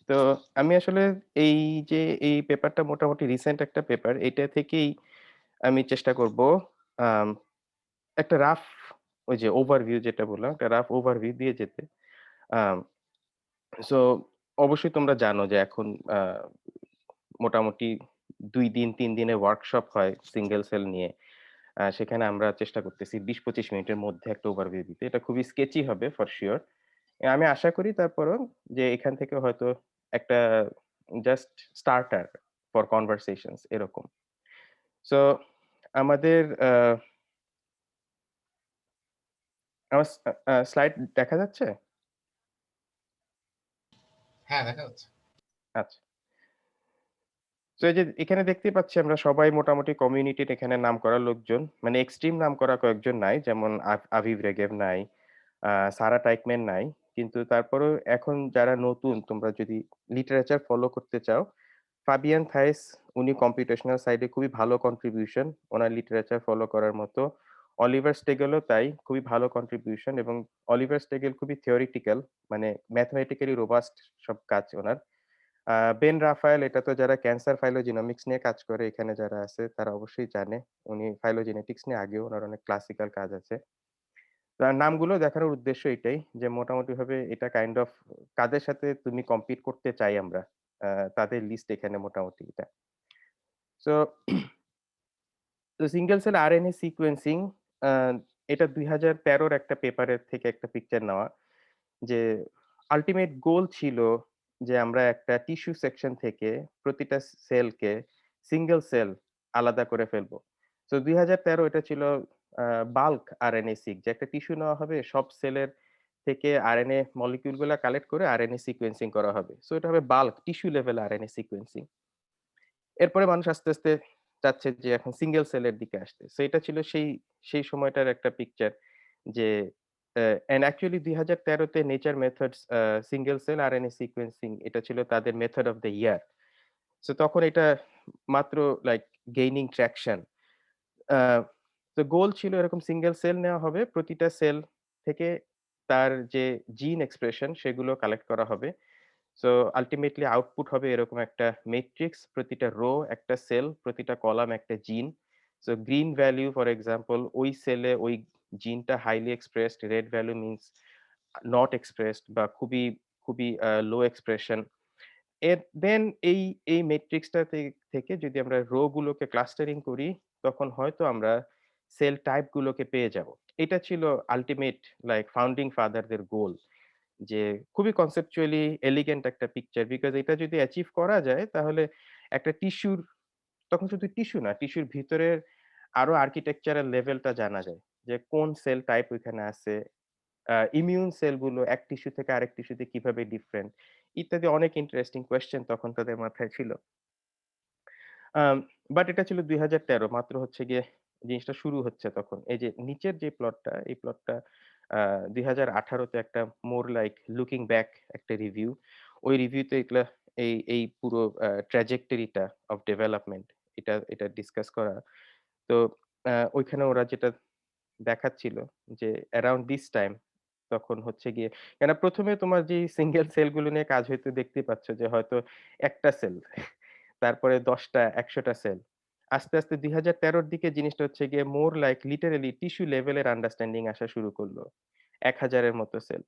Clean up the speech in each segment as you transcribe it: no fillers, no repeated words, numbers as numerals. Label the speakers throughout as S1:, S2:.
S1: তো আমি আসলে এই যে এই পেপারটা মোটামুটি রিসেন্ট একটা পেপার। এটা থেকেই আমি চেষ্টা করব আম একটা রাফ ওই যে ওভারভিউ যেটা বললাম, একটা রাফ ওভারভিউ দিয়ে যেতে। আম সো অবশ্যই তোমরা জানো যে এখন আ মোটামুটি ২ দিন ৩ দিনের ওয়ার্কশপ হয় সিঙ্গেল সেল নিয়ে। সেখানে আমরা চেষ্টা করতেছি ২০-২৫ মিনিটের মধ্যে একটা ওভারভিউ দিতে। এটা খুবই স্কেচি হবে ফর সিউর। আমি আশা করি তারপরেও যে এখান থেকে হয়তো একটা জাস্ট স্টার্টার ফর কনভারসেশনস এরকম। সো আমাদের আমার স্লাইড দেখা যাচ্ছে?
S2: হ্যাঁ, দেখা যাচ্ছে।
S1: আচ্ছা। সো এই যে এখানে দেখতেই পাচ্ছি আমরা সবাই মোটামুটি কমিউনিটির এখানে নামকরা লোকজন। মানে এক্সট্রিম নামকরা কয়েকজন নাই। যেমন আভিভ রেগেভ নাই, সারা টাইকম্যান নাই। কিন্তু তারপরেও এখন যারা নতুন তোমরা যদি লিটারেচার ফলো করতে চাও, ফাবিয়ান থাইস উনি কম্পিউটেশনাল সাইডে খুবই ভালো কন্ট্রিবিউশন। উনার লিটারেচার ফলো করার মতো। অলিভার স্টেগেলও তাই খুবই ভালো কন্ট্রিবিউশন এবং অলিভার স্টেগেল খুবই থিওরিটিক্যাল মানে ম্যাথমেটিক্যালি রোবাস্ট সব কাজ উনার। আ বেন রাফায়েল এটা তো যারা ক্যান্সার ফাইলোজেনোমিক্স নিয়ে কাজ করে এখানে যারা আছে তারা অবশ্যই জানে। উনি ফাইলোজেনেটিক্স নিয়ে আগেও উনার অনেক ক্লাসিক্যাল কাজ আছে। তার নামগুলো দেখানোর উদ্দেশ্য এটাই যে মোটামুটিভাবে এটা কাইন্ড অফ কাদের সাথে তুমি কম্পিট করতে চাই আমরা। আ তাদের লিস্ট এখানে মোটামুটি এটা। So single cell RNA sequencing uh এটা ২০১৩ র একটা পেপারের থেকে একটা পিকচার নেওয়া। যে আল্টিমেট গোল ছিল যে আমরা একটা টিস্যু সেকশন থেকে প্রতিটা সেলকে সিঙ্গেল সেল আলাদা করে ফেলবো। সো ২০১৩ এটা ছিল আ বাল্ক আরএনএ-সিক যে একটা টিস্যু নেওয়া হবে সব সেলের থেকে আরএনএ মলিকিউল গুলা কালেক্ট করে আরএনএ সিকোয়েন্সিং করা হবে। সো এটা হবে bulk tissue level RNA sequencing. এরপরে মানুষ আস্তে, আস্তে চাচ্ছে যে এখন সিঙ্গেল সেলের দিকে আসতে। সো এটা ছিল সেই সময়টার একটা পিকচার যে অ্যান্ড অ্যাকচুয়ালি ২০১৩ তে nature methods single cell RNA sequencing এটা ছিল তাদের method of the year. So তখন এটা মাত্র লাইক গেইনিং ট্রাকশন। আ তো গোল ছিল এরকম সিঙ্গেল সেল নেওয়া হবে। প্রতিটা সেল থেকে তার যে জিন এক্সপ্রেশন সেগুলো কালেক্ট করা হবে। সো আল্টিমেটলি আউটপুট হবে এরকম একটা মেট্রিক্স। প্রতিটা রো একটা সেল, প্রতিটা কলাম একটা gene. So green value for example ওই সেলে ওই জিনটা highly expressed, red value means not expressed বা খুবই লো এক্সপ্রেশন। দেন এই মেট্রিক্সটা থেকে যদি আমরা রো গুলোকে ক্লাস্টারিং করি, তখন হয়তো আমরা সেল টাইপ গুলোকে পেয়ে যাবো। এটা ছিল আল্টিমেট লাইক ফাউন্ডিং ফাদার দের গোল। যে খুবই কনসেপচুয়ালি এলিগেন্ট একটা পিকচার। বিকজ এটা যদি অ্যাচিভ করা যায় তাহলে একটা টিস্যুর তখন শুধু টিস্যু না, টিস্যুর ভিতরের আরো আর্কিটেকচারাল লেভেলটা জানা যায়। যে কোন সেল টাইপ ওইখানে আছে, ইমিউন সেলগুলো এক টিস্যু থেকে আরেক টিস্যুতে কিভাবে ডিফারেন্ট ইত্যাদি অনেক ইন্টারেস্টিং কোয়েশ্চেন তখন তাদের মাথায় ছিল। আম বাট এটা ছিল ২০১৩ মাত্র হচ্ছে গিয়ে জিনিসটা শুরু হচ্ছে তখন। এই যে নিচের যে প্লটটা, এই প্লটটা আ ২০১৮ তে একটা মোর লাইক লুকিং ব্যাক একটা রিভিউ। ওই রিভিউতে এগুলা এই পুরো ট্র্যাজেক্টরি টা অফ ডেভেলপমেন্ট এটা ডিসকাস করা। তো ওইখানে ওরা যেটা দেখাচ্ছিল যে অ্যারাউন্ড দিস টাইম তখন হচ্ছে গিয়ে কেন ১ম এ তোমার যে সিঙ্গেল সেল গুলো নিয়ে কাজ হইতো দেখতেই পাচ্ছ যে হয়তো একটা সেল, তারপরে ১০ টা ১০০ টা সেল। আস্তে, আস্তে ২০১৩ র দিকে জিনিসটা হচ্ছে গিয়ে মোর লাইক লিটারেলি টিস্যু লেভেলের আন্ডারস্ট্যান্ডিং আসা শুরু করল। ১০০০ এর মতো সেল।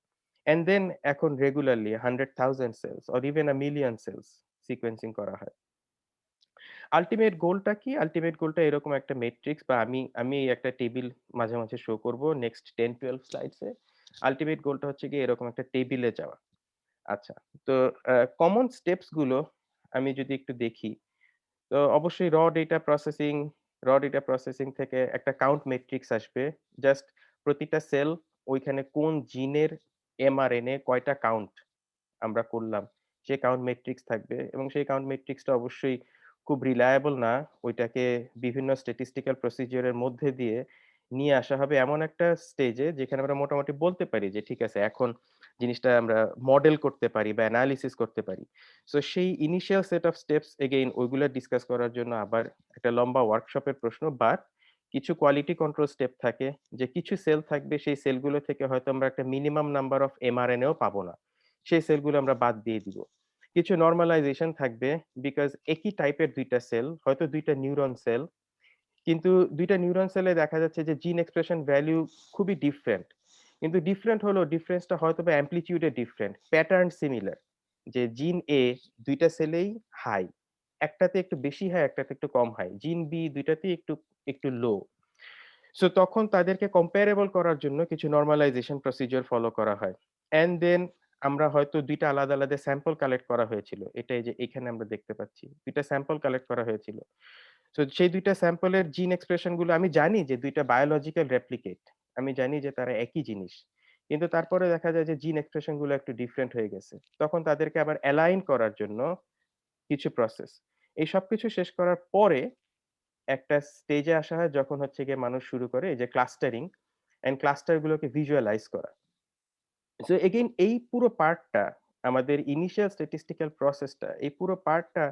S1: অ্যান্ড দেন এখন regularly 100,000 cells or even a million cells sequencing করা হয়। আল্টিমেট গোলটা কি? আল্টিমেট গোলটা এরকম একটা মেট্রিক্স বা আমি একটা টেবিল মাঝে, মাঝে শো করব নেক্সট 10-12 স্লাইডস এ। আল্টিমেট গোলটা হচ্ছে গিয়ে এরকম একটা টেবিলে যাওয়া। আচ্ছা। তো কমন স্টেপস গুলো আমি যদি একটু দেখি, তো অবশ্যই র ডেটা প্রসেসিং থেকে একটা কাউন্ট মেট্রিক্স আসবে। জাস্ট প্রতিটা সেল ওইখানে কোন জিনের এমআরএনএ কয়টা কাউন্ট আমরা করলাম। সে কাউন্ট মেট্রিক্স থাকবে এবং সেই কাউন্ট মেট্রিক্সটা অবশ্যই খুব রিলায়েবল না। ওইটাকে বিভিন্ন স্ট্যাটিস্টিক্যাল প্রসিডিউর এর মধ্যে দিয়ে নিয়ে আসা হবে এমন একটা স্টেজে যেখানে আমরা মোটামুটি বলতে পারি যে ঠিক আছে এখন জিনিসটা আমরা মডেল করতে পারি বা এনালিসিস করতে পারি। সো সেই initial set of steps again ওইগুলা ডিসকাস করার জন্য আবার একটা লম্বা ওয়ার্কশপের প্রশ্ন। বাট কিছু কোয়ালিটি কন্ট্রোল স্টেপ থাকে যে কিছু সেল থাকবে সেই সেলগুলো থেকে হয়তো আমরা একটা মিনিমাম নাম্বার অফ এমআরএনএও পাবো না। সেই সেলগুলো আমরা বাদ দিয়ে দিব। কিছু নরমালাইজেশন থাকবে বিকজ একই টাইপের ২ টা সেল, হয়তো ২ টা নিউরন সেল। কিন্তু ২ টা নিউরন সেলে দেখা যাচ্ছে যে জিন এক্সপ্রেশন ভ্যালু খুবই ডিফারেন্ট। কিন্তু ডিফারেন্ট হলেও ডিফারেন্সটা হয়তোবা amplitude a different, pattern similar. যে জিন A ২ টা সেলেই হাই। একটাতে একটু বেশি হাই, একটাতে একটু কম হাই। জিন B ২ টাতেই একটু লো। সো তখন তাদেরকে কম্পারেবল করার জন্য কিছু নরমালাইজেশন প্রসিডিউর ফলো করা হয়। অ্যান্ড দেন আমরা হয়তো ২ টা আলাদা, আলাদা স্যাম্পল কালেক্ট করা হয়েছিল। এটা এই যে এখানে আমরা দেখতে পাচ্ছি। ২ টা স্যাম্পল কালেক্ট করা হয়েছিল। সো সেই ২ টা স্যাম্পলের জিন এক্সপ্রেশন গুলো আমি জানি যে ২ টা বায়োলজিক্যাল রেপ্লিকেট। আমি জানি যে তারা একই জিনিস। কিন্তু তারপরে দেখা যায় যে জিন এক্সপ্রেশন গুলো একটু ডিফারেন্ট হয়ে গেছে। তখন তাদেরকে আবার অ্যালাইন করার জন্য কিছু প্রসেস। এই সবকিছু শেষ করার পরে একটা স্টেজে আসা হয় যখন হচ্ছে গিয়ে মানুষ শুরু করে এই যে ক্লাস্টারিং অ্যান্ড ক্লাস্টার গুলোকে ভিজুয়ালাইজ করা। সো এগেইন এই পুরো পার্টটা আমাদের ইনিশিয়াল স্ট্যাটিস্টিক্যাল প্রসেসটা এই পুরো পার্টটা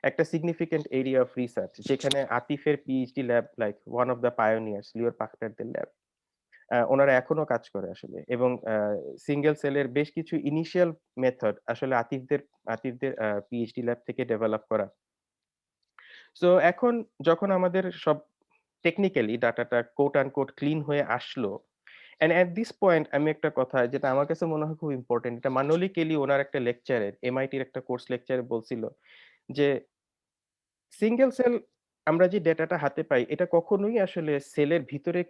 S1: একটা সিগনিফিক্যান্ট এরিয়া অফ রিসার্চ যেখানে আতিফের PhD lab like one of the pioneers Lior পাখটারদের ল্যাব। ওনারা এখনো কাজ করে আসলে এবং সিঙ্গেল সেলের বেশ কিছু ইনিশিয়াল মেথড আসলে আতিফদের পিএইচডি ল্যাব থেকে ডেভেলপ করা। সো এখন যখন আমাদের সব টেকনিক্যালি ডাটাটা কোট আনকোট ক্লিন হয়ে আসলো অ্যান্ড এট দিস পয়েন্ট আমি একটা কথা যেটা আমার কাছে মনে হয় খুব ইম্পোর্টেন্ট। এটা মানুলি কেলি ওনার একটা লেকচারের এমআইটির একটা কোর্স লেকচারে বলছিল যে, সিঙ্গেল সেল আমরা যে ডেটাটা হাতে পাই এটা কখনোই আসলে সেলের ভিতরে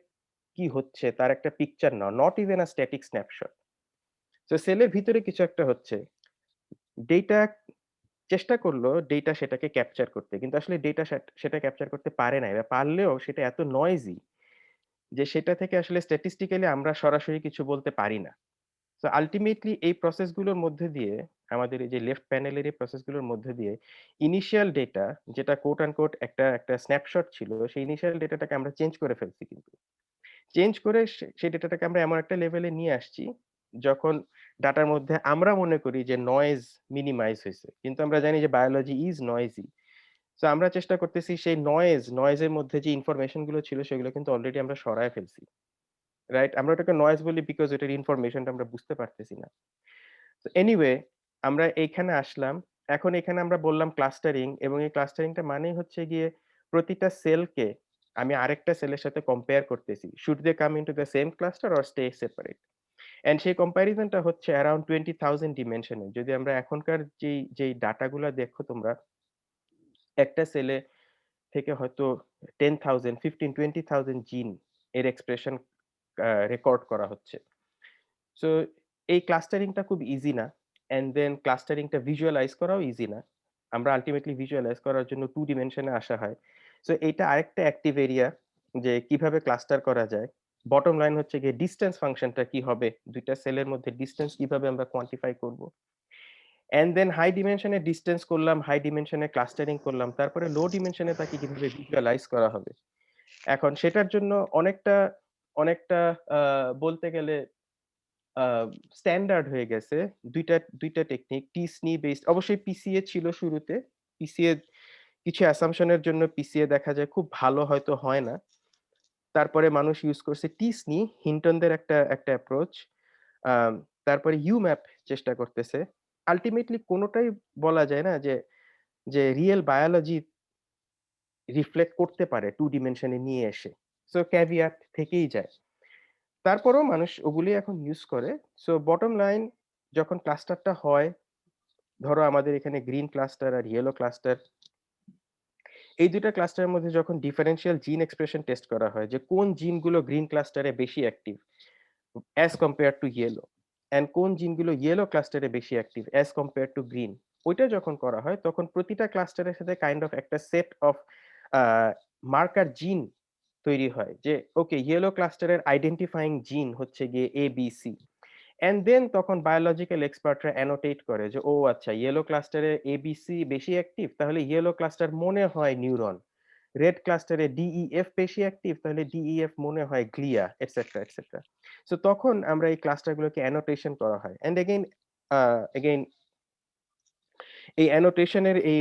S1: কি হচ্ছে তার একটা পিকচার না। Not even a static snapshot. So সেলের ভিতরে কিছু একটা হচ্ছে। ডেটা চেষ্টা করল ডেটা সেটাকে ক্যাপচার করতে। কিন্তু আসলে ডেটা সেটা ক্যাপচার করতে পারে নাই বা পারলেও সেটা এত নয়েজি যে সেটা থেকে আসলে স্ট্যাটিস্টিক্যালি আমরা সরাসরি কিছু বলতে পারি না। সো আল্টিমেটলি এই প্রসেস গুলোর মধ্যে দিয়ে আমাদের এই যে লেফট প্যানেলের এই প্রসেস গুলোর মধ্যে দিয়ে ইনিশিয়াল ডেটা যেটা কোট আনকোট একটা স্ন্যাপশট ছিল, সেই ইনিশিয়াল ডেটাটাকে আমরা চেঞ্জ করে ফেলছি কিন্তু। চেঞ্জ করে সেই ডেটাটাকে আমরা এমন একটা লেভেলে নিয়ে আসছি, যখন ডাটার মধ্যে আমরা মনে করি যে নয়েজ মিনিমাইজ হইছে। কিন্তু আমরা জানি যে বায়োলজি ইস নয়েজি। সো আমরা চেষ্টা করতেছি সেই নয়েজের মধ্যে যে ইনফরমেশন গুলো ছিল সেগুলো কিন্তু অলরেডি আমরা সরায় ফেলছি। রাইট? আমরা ওটাকে নয়েজ বলি বিকজ এটার ইনফরমেশনটা আমরা বুঝতে পারতেছি না। তো এনিওয়ে আমরা এইখানে আসলাম। এখন এখানে আমরা বললাম ক্লাস্টারিং এবং এই ক্লাস্টারিংটা মানেই হচ্ছে গিয়ে প্রতিটা সেলকে আমি আরেকটা সেলের সাথে কম্পেয়ার করতেছি। Should they come into the same cluster or stay separate? And সেই কম্প্যারিজনটা হচ্ছে অ্যারাউন্ড 20,000 ডিমেনশন এ। যদি আমরা এখনকার যেই ডাটা গুলা দেখো তোমরা, একটা সেলে থেকে হয়তো 10,000, 15, 20,000 জিন এর এক্সপ্রেশন রেকর্ড করা হচ্ছে। সো এই ক্লাস্টারিংটা খুব ইজি না। অ্যান্ড দেন ক্লাস্টারিংটা ভিজুয়ালাইজ করাও ইজি না। আমরা আল্টিমেটলি ভিজুয়ালাইজ করার জন্য 2 ডিমেনশন এ আসা হয়। সো এটা আরেকটা অ্যাক্টিভ এরিয়া যে কিভাবে ক্লাস্টার করা যায়। বটম লাইন হচ্ছে গিয়ে ডিসট্যান্স ফাংশনটা কি হবে? ২ টা সেলের মধ্যে ডিসট্যান্স কিভাবে আমরা কোয়ান্টিফাই করব? অ্যান্ড দেন হাই ডিমেনশন এ ডিসট্যান্স করলাম, হাই ডিমেনশন এ ক্লাস্টারিং করলাম। তারপরে লো ডিমেনশন এ তাকে কিভাবে ভিজুয়ালাইজ করা হবে? এখন সেটার জন্য অনেকটা আ বলতে গেলে আ স্ট্যান্ডার্ড হয়ে গেছে। ২ টা টেকনিক টি-SNE বেসড অবশ্যই পিসিএ ছিল শুরুতে। পিসিএ কিছু অ্যাসাম্পশন এর জন্য পিসিএ দেখা যায় খুব ভালো হয়তো হয় না। তারপরে মানুষ ইউজ করছে টি-SNE, হিন্টনদের একটা অ্যাপ্রোচ। আম তারপরে UMAP চেষ্টা করতেছে। আল্টিমেটলি কোনটাই বলা যায় না যে রিয়াল বায়োলজি রিফ্লেক্ট করতে পারে 2 ডিমেনশন এ নিয়ে এসে। সো ক্যাভিয়াট থেকেই যায়। তারপরেও মানুষ ওগুলি এখন ইউজ করে। সো বটম লাইন যখন ক্লাস্টারটা হয়, ধরো আমাদের এখানে গ্রিন ক্লাস্টার আর ইয়েলো ক্লাস্টার। এই ২ টা ক্লাস্টারের মধ্যে যখন ডিফারেনশিয়াল জিন এক্সপ্রেশন টেস্ট করা হয় যে কোন জিনগুলো গ্রিন ক্লাস্টারে বেশি active as compare to yellow and কোন জিনগুলো ইয়েলো ক্লাস্টারে বেশি active as compare to green. ওইটা যখন করা হয় তখন প্রতিটা ক্লাস্টারের সাথে কাইন্ড অফ একটা সেট অফ আ মার্কার জিন তৈরি হয় যে ওকে ইয়েলো ক্লাস্টারের আইডেন্টিফাইং জিন হচ্ছে গিয়ে ABC। অ্যান্ড দেন তখন বায়োলজিক্যাল এক্সপার্টরা অ্যানোটেট করে যে, ও আচ্ছা ইয়েলো ক্লাস্টারে এবিসি বেশি অ্যাক্টিভ তাহলে ইয়েলো ক্লাস্টার মনে হয় নিউরন। রেড ক্লাস্টারে ডিইএফ বেশি অ্যাক্টিভ তাহলে ডিইএফ মনে হয় গ্লিয়া এটসেট্রা, এটসেট্রা। সো তখন আমরা এই ক্লাস্টার গুলোকে অ্যানোটেশন করা হয়। অ্যান্ড এগেইন এই অ্যানোটেশন এর এই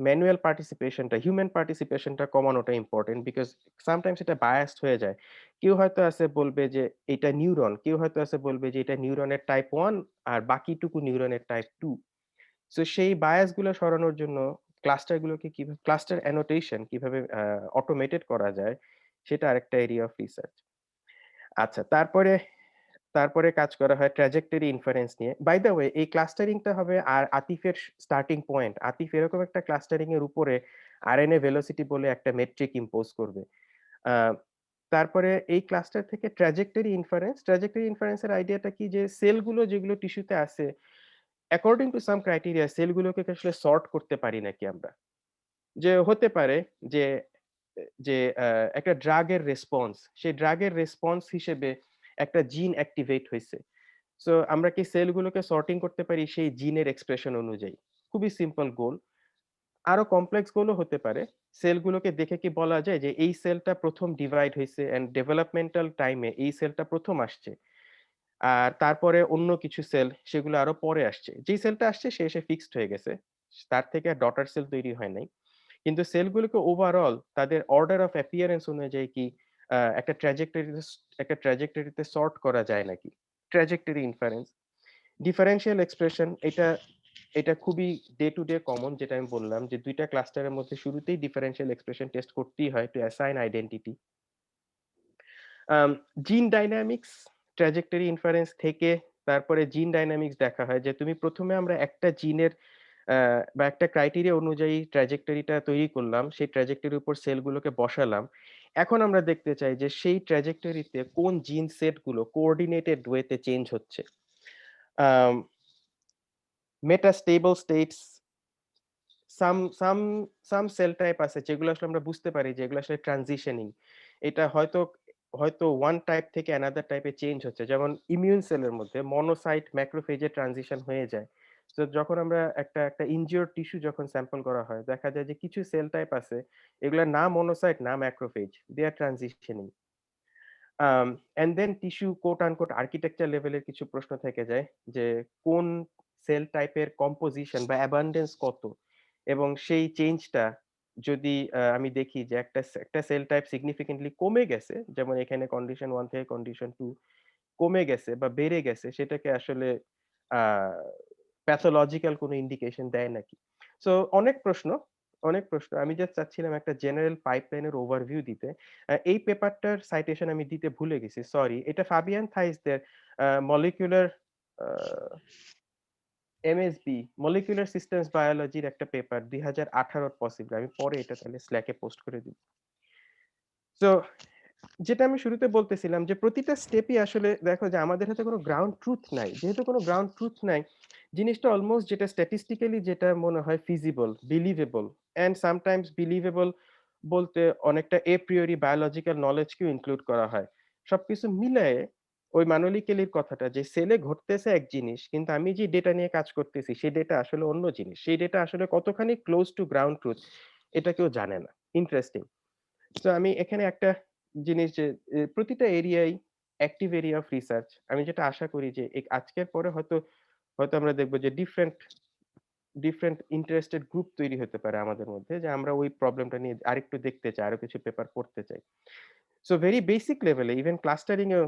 S1: ম্যানুয়াল পার্টিসিপেশনটা, হিউম্যান পার্টিসিপেশনটা কমানোটা ইম্পোর্টেন্ট বিকজ সামটাইমস এটা বায়াসড হয়ে যায়। কেউ হয়তো আছে বলবে যে এটা নিউরন, কেউ হয়তো আছে বলবে যে এটা নিউরনের টাইপ 1 আর বাকিটুকু নিউরনের টাইপ 2। সো সেই বায়াস গুলো সরানোর জন্য ক্লাস্টার অ্যানোটেশন কিভাবে অটোমেটেড করা যায় সেটা আরেকটা এরিয়া অফ রিসার্চ। আচ্ছা তারপরে কাজ করা হয় ট্র্যাজেক্টরি ইনফারেন্স নিয়ে। বাই দ্য ওয়ে এই ক্লাস্টারিং টা হবে আর আতিফের স্টার্টিং পয়েন্ট। আতিফ এরকম একটা ক্লাস্টারিং এর উপরে আরএনএ ভেলোসিটি বলে একটা মেট্রিক ইম্পোজ করবে। আ তারপরে এই ক্লাস্টার থেকে ট্র্যাজেক্টরি ইনফারেন্স এর আইডিয়াটা কি যে সেলগুলো যেগুলো টিস্যুতে আছে অ্যাকর্ডিং টু সাম ক্রাইটেরিয়া সেলগুলোকে কি আসলে সর্ট করতে পারি নাকি আমরা? যে হতে পারে যে যে একটা ড্রাগের রেসপন্স, সেই ড্রাগের রেসপন্স হিসেবে একটা জিন অ্যাক্টিভেট হইছে। সো আমরা কি সেলগুলোকে সর্টিং করতে পারি সেই জিনের এক্সপ্রেশন অনুযায়ী? খুবই সিম্পল গোল। আরো কমপ্লেক্স গোলও হতে পারে। সেলগুলোকে দেখে কি বলা যায় যে এই সেলটা ১ম ডিভাইড হইছে অ্যান্ড ডেভেলপমেন্টাল টাইম এ এই সেলটা ১ম আসছে। আর তারপরে অন্য কিছু সেল সেগুলো আরো পরে আসছে। যেই সেলটা আসছে সে এসে ফিক্সড হয়ে গেছে। তার থেকে আর ডটার সেল তৈরি হয় নাই। কিন্তু সেলগুলোকে ওভারঅল তাদের অর্ডার অফ অ্যাপিয়ারেন্স অনুযায়ী কি একটা ট্র্যাজেক্টরিতে সর্ট করা যায় নাকি? Trajectory inference. ডিফারেনশিয়াল এক্সপ্রেশন এটা খুবই ডে টু ডে কমন যেটা আমি বললাম যে ২ টা ক্লাস্টারের মধ্যে শুরুতেই ডিফারেনশিয়াল এক্সপ্রেশন টেস্ট করতেই হয় টু অ্যাসাইন আইডেন্টিটি। আম জিন ডায়নামিক্স, ট্র্যাজেক্টরি ইনফারেন্স থেকে তারপরে জিন ডায়নামিক্স দেখা হয় যে তুমি ১ম এ আমরা একটা জিনের আ বা একটা ক্রাইটেরিয়া অনুযায়ী ট্র্যাজেক্টরিটা তৈরি করলাম। সেই ট্র্যাজেক্টরির উপর সেলগুলোকে বসালাম। এখন আমরা দেখতে চাই যে সেই ট্র্যাজেক্টরিতে কোন জিন সেট গুলো কোঅর্ডিনেটেড ওয়েতে চেঞ্জ হচ্ছে। আম মেটাস্টেবল স্টেটস সাম সাম সাম সেল টাইপ আছে যেগুলো আসলে আমরা বুঝতে পারি যে এগুলো আসলে ট্রানজিশনিং। এটা হয়তো ওয়ান টাইপ থেকে অ্যানাদার টাইপে চেঞ্জ হচ্ছে। যেমন ইমিউন সেলের মধ্যে মনোসাইট ম্যাক্রোফেজ এ ট্রানজিশন হয়ে যায়। সো যখন আমরা একটা ইনজিওরড টিস্যু যখন স্যাম্পল করা হয়, দেখা যায় যে কিছু সেল টাইপ আছে, এগুলা না মনোসাইট না macrophage. They are transitioning. And then tissue coat uncoat architecture লেভেলের কিছু প্রশ্ন থেকে যায় যে কোন সেল টাইপের কম্পোজিশন বা অ্যাবান্ডেন্স কত? এবং সেই চেঞ্জটা যদি আমি দেখি যে একটা সেল টাইপ সিগনিফিকেন্টলি কমে গেছে, যেমন এখানে কন্ডিশন 1 থেকে কন্ডিশন 2 কমে গেছে বা বেড়ে গেছে সেটাকে আসলে আ প্যাথোলজিক্যাল কোনো ইন্ডিকেশন দেয় নাকি? সো অনেক প্রশ্ন। আমি জাস্ট চাচ্ছিলাম একটা জেনারেল পাইপলাইন এর ওভারভিউ দিতে। এই পেপারটার সাইটেশন আমি দিতে ভুলে গেছি। সরি। এটা ফাবিয়ান থাইসদের মলিকিউলার আ এমএসবি মলিকিউলার সিস্টেমস বায়োলজির একটা পেপার ২০১৮ পসিবল। আমি পরে এটা তাহলে Slack এ পোস্ট করে দিব। সো যেটা আমি শুরুতে বলতেছিলাম যে প্রতিটা স্টেপই আসলে দেখো যে আমাদের হাতে কোনো গ্রাউন্ড ট্রুথ নাই। যেহেতু কোনো গ্রাউন্ড ট্রুথ নাই, জিনিসটা অলমোস্ট যেটা স্ট্যাটিস্টিক্যালি যেটা মনে হয় feasible, believable and sometimes believable বলতে অনেকটা এ প্রিওরি বায়োলজিক্যাল নলেজ কেও ইনক্লুড করা হয়। সবকিছু মিলায়ে ওই মানলিক-এলির কথাটা যে সেলে ঘটতেছে এক জিনিস, কিন্তু আমি যে ডেটা নিয়ে কাজ করতেছি সেই ডেটা আসলে অন্য জিনিস। সেই ডেটা আসলে কতখানি ক্লোজ টু গ্রাউন্ড ট্রুথ এটা কেউ জানে না। ইন্টারেস্টিং। সো আমি এখানে একটা জিনিস যে প্রতিটা এরিয়াই অ্যাক্টিভ এরিয়া অফ রিসার্চ। আমি যেটা আশা করি যে আজকের পরে হয়তো আমরা দেখব যে ডিফারেন্ট ইন্টারেস্টেড গ্রুপ তৈরি হতে পারে আমাদের মধ্যে যে আমরা ওই প্রবলেমটা নিয়ে আরেকটু দেখতে চাই, আরো কিছু পেপার পড়তে চাই। সো ভেরি বেসিক লেভেলে ইভেন ক্লাস্টারিং এও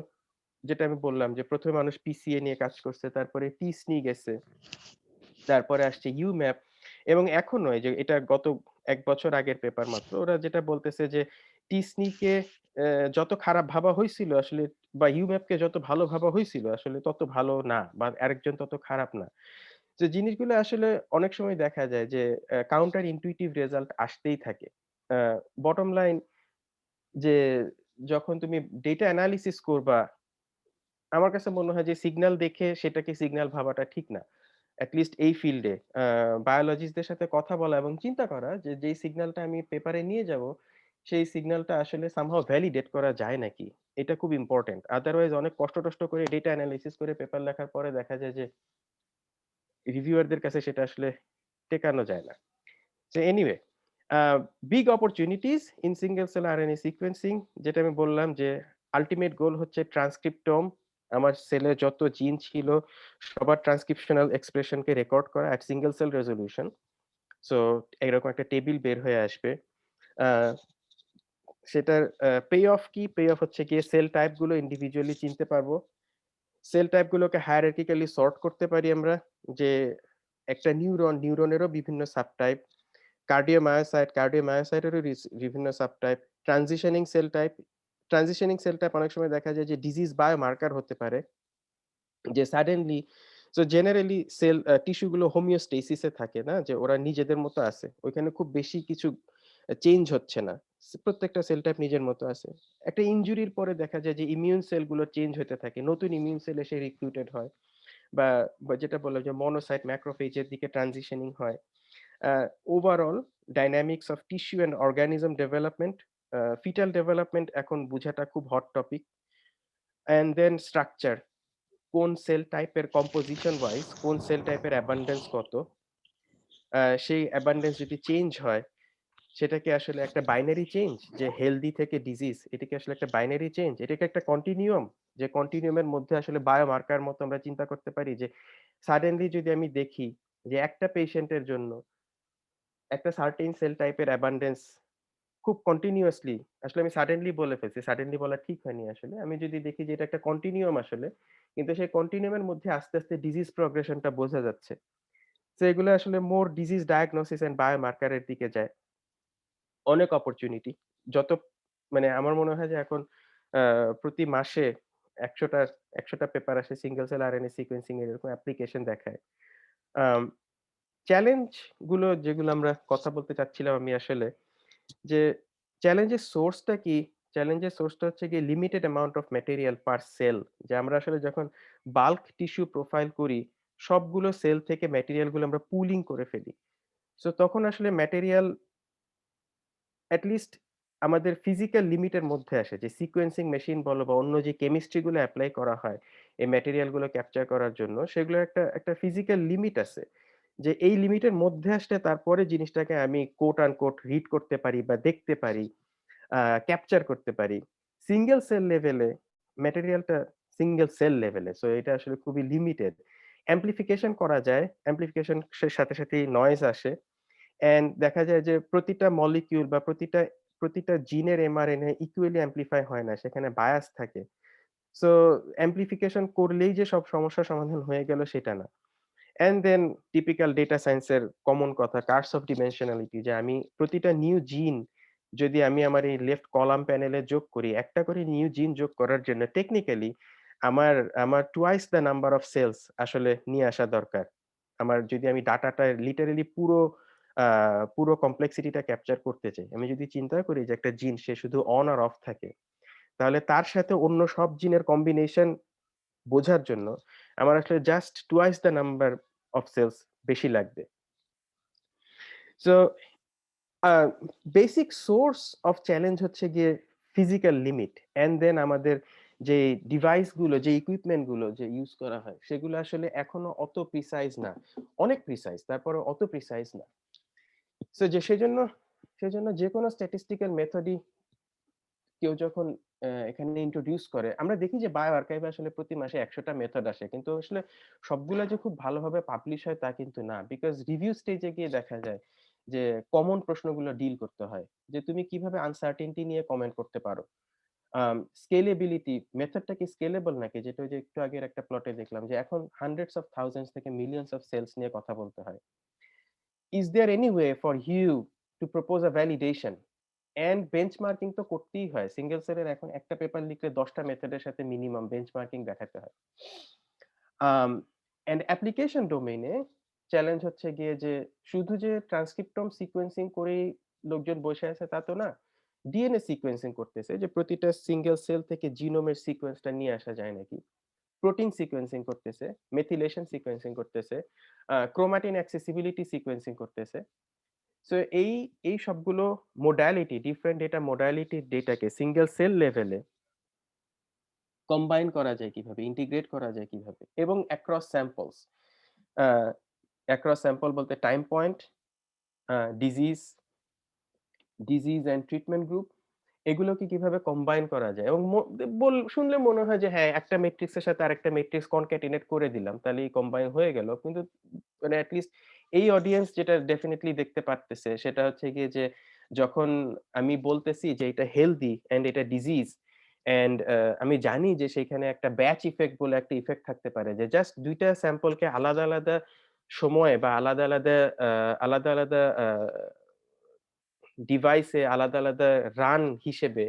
S1: যেটা আমি বললাম যে ১ম এ মানুষ পিসিএ নিয়ে কাজ করছে, তারপরে টিসনি গেছে, তারপরে আসছে ইউম্যাপ এবং এখনো এই যে এটা গত ১ বছর আগের পেপার মাত্র। ওরা যেটা বলতেছে যে টিসনিকে যত খারাপ ভাবা হইছিল আসলে বা ইউম্যাপকে যত ভালো ভাবা হইছিল আসলে তত ভালো না বা আরেকজন তত খারাপ না। যে জিনিসগুলো আসলে অনেক সময় দেখা যায় যে কাউন্টার ইনটুইটিভ রেজাল্ট আসতেই থাকে। আ বটম লাইন যে যখন তুমি ডেটা এনালিসিস করবা, আমার কাছে মনে হয় যে সিগন্যাল দেখে সেটাকে সিগন্যাল ভাবাটা ঠিক না। এট লিস্ট এই ফিল্ডে বায়োলজিস্টদের সাথে কথা বলা এবং চিন্তা করা যে যেই সিগন্যালটা আমি পেপারে নিয়ে যাবো, সেই সিগন্যালটা আসলে সামহাউ ভ্যালিডেট করা যায় নাকি? এটা খুব ইম্পোর্টেন্ট। আদারওয়াইজ অনেক কষ্ট-টষ্ট করে ডেটা এনালাইসিস করে পেপার লেখার পরে দেখা যায় যে রিভিউয়ারদের কাছে সেটা আসলে টেকানো যায় না। So anyway a big opportunities in single cell RNA sequencing যেটা আমি বললাম যে আল্টিমেট গোল হচ্ছে ট্রান্সক্রিপ্টোম। আমার সেলে যত জিন ছিল সবার ট্রান্সক্রিপশনাল এক্সপ্রেশন কে রেকর্ড করা এট সিঙ্গল সেল রেজোলিউশন। সো এরকম একটা টেবিল বের হয়ে আসবে। আ সেটার পে অফ কি? পে অফ হচ্ছে গিয়ে সেল টাইপ গুলো ইন্ডিভিজুয়ালি চিনতে পারবো। সেল টাইপ গুলোকে হায়ারার্কিক্যালি সর্ট করতে পারি আমরা যে একটা নিউরনেরও বিভিন্ন সাবটাইপ, কার্ডিওমায়োসাইটেরও বিভিন্ন subtype, transitioning sell type. Transitioning sell type অনেক সময় দেখা যায় যে ডিজিজ বায়োমার্কার হতে পারে। যে সাডেনলি সো জেনারেলি টিস্যু গুলো হোমিওস্টেসিস এ থাকে না? যে ওরা নিজেদের মতো আছে। ওইখানে খুব বেশি কিছু চেঞ্জ হচ্ছে না। প্রত্যেকটা সেল টাইপ নিজের মতো আছে। একটা ইনজুরির পরে দেখা যায় যে ইমিউন সেল গুলো চেঞ্জ হতে থাকে। নতুন ইমিউন সেল এসে রিক্রুটেড হয় বা যেটা বললাম যে মনোসাইট ম্যাক্রোফেজ এর দিকে ট্রানজিশনিং হয়। Uh overall dynamics of tissue and organism development, fetal development এখন বুঝাটা খুব hot topic. And then structure. কোন সেল টাইপের কম্পোজিশন ওয়াইজ কোন সেল টাইপের অ্যাবান্ডেন্স কত? সেই অ্যাবান্ডেন্স যদি চেঞ্জ হয়, সেটা কি আসলে একটা বাইনারি চেঞ্জ? যে হেলথি থেকে ডিজিজ, এটা কি আসলে একটা বাইনারি চেঞ্জ? এটা কি একটা কন্টিনিউয়াম? যে কন্টিনিউয়াম এর মধ্যে আসলে বায়োমার্কার মতো আমরা চিন্তা করতে পারি যে সাডেনলি যদি আমি দেখি যে একটা পেশেন্টের জন্য একটা সার্টেইন সেল টাইপের অ্যাবান্ডেন্স খুব কন্টিনিউয়াসলি, আসলে আমি সাডেনলি বলে ফেলছি। সাডেনলি বলা ঠিক হয়নি আসলে। আমি যদি দেখি যে এটা একটা কন্টিনিউয়াম আসলে, কিন্তু সেই কন্টিনিউয়াম এর মধ্যে আস্তে, আস্তে ডিজিজ প্রগ্রেশন টা বোঝা যাচ্ছে। সো এগুলো আসলে মোর ডিজিজ ডায়াগনোসিস অ্যান্ড বায়োমার্কার এর দিকে যায়। অনেক অপরচুনিটি। যত মানে আমার মনে হয় যে এখন আ প্রতি মাসে ১০০ টা ১০০ টা পেপার আসে সিঙ্গেল সেল আরএনএ সিকোয়েন্সিং এর এরকম অ্যাপ্লিকেশন দেখায়। আম চ্যালেঞ্জ গুলো যেগুলো আমরা কথা বলতে চাচ্ছিলাম আমি আসলে যে চ্যালেঞ্জের সোর্সটা কি? চ্যালেঞ্জের সোর্সটা হচ্ছে গিয়ে limited amount of material per cell. যে আমরা আসলে যখন বাল্ক টিস্যু প্রোফাইল করি, সবগুলো সেল থেকে ম্যাটেরিয়াল গুলো আমরা পুলিং করে ফেলি। সো তখন আসলে ম্যাটেরিয়াল এট লিস্ট আমাদের ফিজিক্যাল লিমিটের মধ্যে আসে। যে সিকোয়েন্সিং মেশিন বলো বা অন্য যে কেমিস্ট্রি গুলো এপ্লাই করা হয় এই ম্যাটেরিয়াল গুলো ক্যাপচার করার জন্য, সেগুলোর একটা ফিজিক্যাল লিমিট আছে। যে এই লিমিটের মধ্যে আসলে তারপরে জিনিসটাকে আমি কোট আনকোট রিড করতে পারি বা দেখতে পারি। আ ক্যাপচার করতে পারি। সিঙ্গেল সেল লেভেলে ম্যাটেরিয়ালটা সিঙ্গেল সেল লেভেলে। সো এটা আসলে খুবই লিমিটেড। এমপ্লিফিকেশন করা যায়। অ্যামপ্লিফিকেশন সাথে, সাথেই নয়েজ আসে। অ্যান্ড দেখা যায় যে প্রতিটা মলিকিউল বা প্রতিটা জিনের এমআরএনএ ইকুয়ালি এমপ্লিফাই হয় না। সেখানে বায়াস থাকে। সো এমপ্লিফিকেশন করলেই যে সব সমস্যার সমাধান হয়ে গেল সেটা না। And then typical data science এর কমন কথা কার্স অফ ডিমেনশনালিটি, যে আমি প্রতিটা নিউ জিন যদি আমি আমার এই লেফট কলাম প্যানেলে যোগ করি, একটা করে নিউ জিন যোগ করার জন্য টেকনিক্যালি আমার আমার twice the number of cells আসলে নিয়ে আসা দরকার। আমার যদি আমি ডাটাটা লিটারেলি আ পুরো কমপ্লেক্সিটিটা ক্যাপচার করতে চাই। আমি যদি চিন্তা করি যে একটা জিন সে শুধু অন আর অফ থাকে, তাহলে তার সাথে অন্য সব জিনের কম্বিনেশন বোঝার জন্য আমার আসলে just twice the number of cells বেশি লাগবে। So a basic source of challenge হচ্ছে গিয়ে ফিজিক্যাল লিমিট অ্যান্ড দেন আমাদের যে ডিভাইস গুলো, যে ইকুইপমেন্ট গুলো যে ইউস করা হয়, সেগুলো আসলে এখনো অত প্রিসাইজ না। অনেক প্রিসাইজ, তারপরেও অত প্রিসাইজ না। সো সেজন্য যেকোনো স্ট্যাটিস্টিক্যাল মেথডই কেউ যখন এখানে ইন্ট্রোডিউস করে, আমরা দেখি যে বায়ো আর্কাইভ এ আসলে প্রতি মাসে ১০০ টা মেথড আসে। কিন্তু আসলে সবগুলা যে খুব ভালোভাবে পাবলিশ হয় তা কিন্তু না। বিকজ রিভিউ স্টেজে গিয়ে দেখা যায় যে কমন প্রশ্নগুলো ডিল করতে হয়। যে তুমি কিভাবে আনসার্টেইনটি নিয়ে কমেন্ট করতে পারো? স্কেলেবিলিটি মেথডটা কি স্কেলেবল নাকি? যেটা ওই যে একটু আগের একটা প্লটে দেখলাম যে এখন হান্ড্রেডস অফ থাউজেন্ডস থেকে মিলিয়নস অফ সেলস নিয়ে কথা বলতে হয়। Is there any way for you to propose a validation? And benchmarking তো করতেই হয়। সিঙ্গেল সেলের এখন একটা পেপার লিখলে ১০ টা মেথডের সাথে মিনিমাম বেঞ্চমার্কিং দেখাতে হয়। আম অ্যান্ড অ্যাপ্লিকেশন ডোমেইন এ চ্যালেঞ্জ হচ্ছে গিয়ে যে শুধু যে ট্রান্সক্রিপ্টম সিকোয়েন্সিং করেই লোকজন বসে আছে তা তো না। ডিএনএ সিকোয়েন্সিং করতেছে যে প্রতিটা সিঙ্গেল সেল থেকে জিনোমের সিকোয়েন্সটা নিয়ে আসা যায় নাকি। প্রোটিন সিকোয়েন্সিং করতেছে, মেথিলেশন সিকোয়েন্সিং করতেছে, ক্রোমাটিন অ্যাক্সেসিবিলিটি সিকোয়েন্সিং করতেছে। সো এই সবগুলো মোডালিটি, ডিফারেন্ট ডেটা মোডালিটির ডেটাকে সিঙ্গেল সেল লেভেলে কম্বাইন করা যায় কিভাবে, ইন্টিগ্রেট করা যায় কিভাবে এবং across samples. Uh across sample বলতে time point, uh disease disease and treatment group, এগুলোকে কিভাবে কম্বাইন করা যায় এবং শুনলে মনে হয় যে হ্যাঁ, একটা মেট্রিক্স এর সাথে আরেকটা মেট্রিক্স কনক্যাটিনেট করে দিলাম। তাহলেই কম্বাইন হয়ে গেল। কিন্তু মানে এট লিস্ট এই অডিয়েন্স যেটা ডেফিনিটলি দেখতে পারতেছে সেটা হচ্ছে গিয়ে যে যখন আমি বলতেছি যে এটা হেলথি অ্যান্ড এটা ডিজিজ অ্যান্ড আমি জানি যে সেখানে একটা ব্যাচ ইফেক্ট বলে একটা ইফেক্ট থাকতে পারে যে জাস্ট ২ টা স্যাম্পলকে আলাদা, আলাদা সময়ে বা আ আলাদা আলাদা ডিভাইসে আলাদা আলাদা রান হিসেবে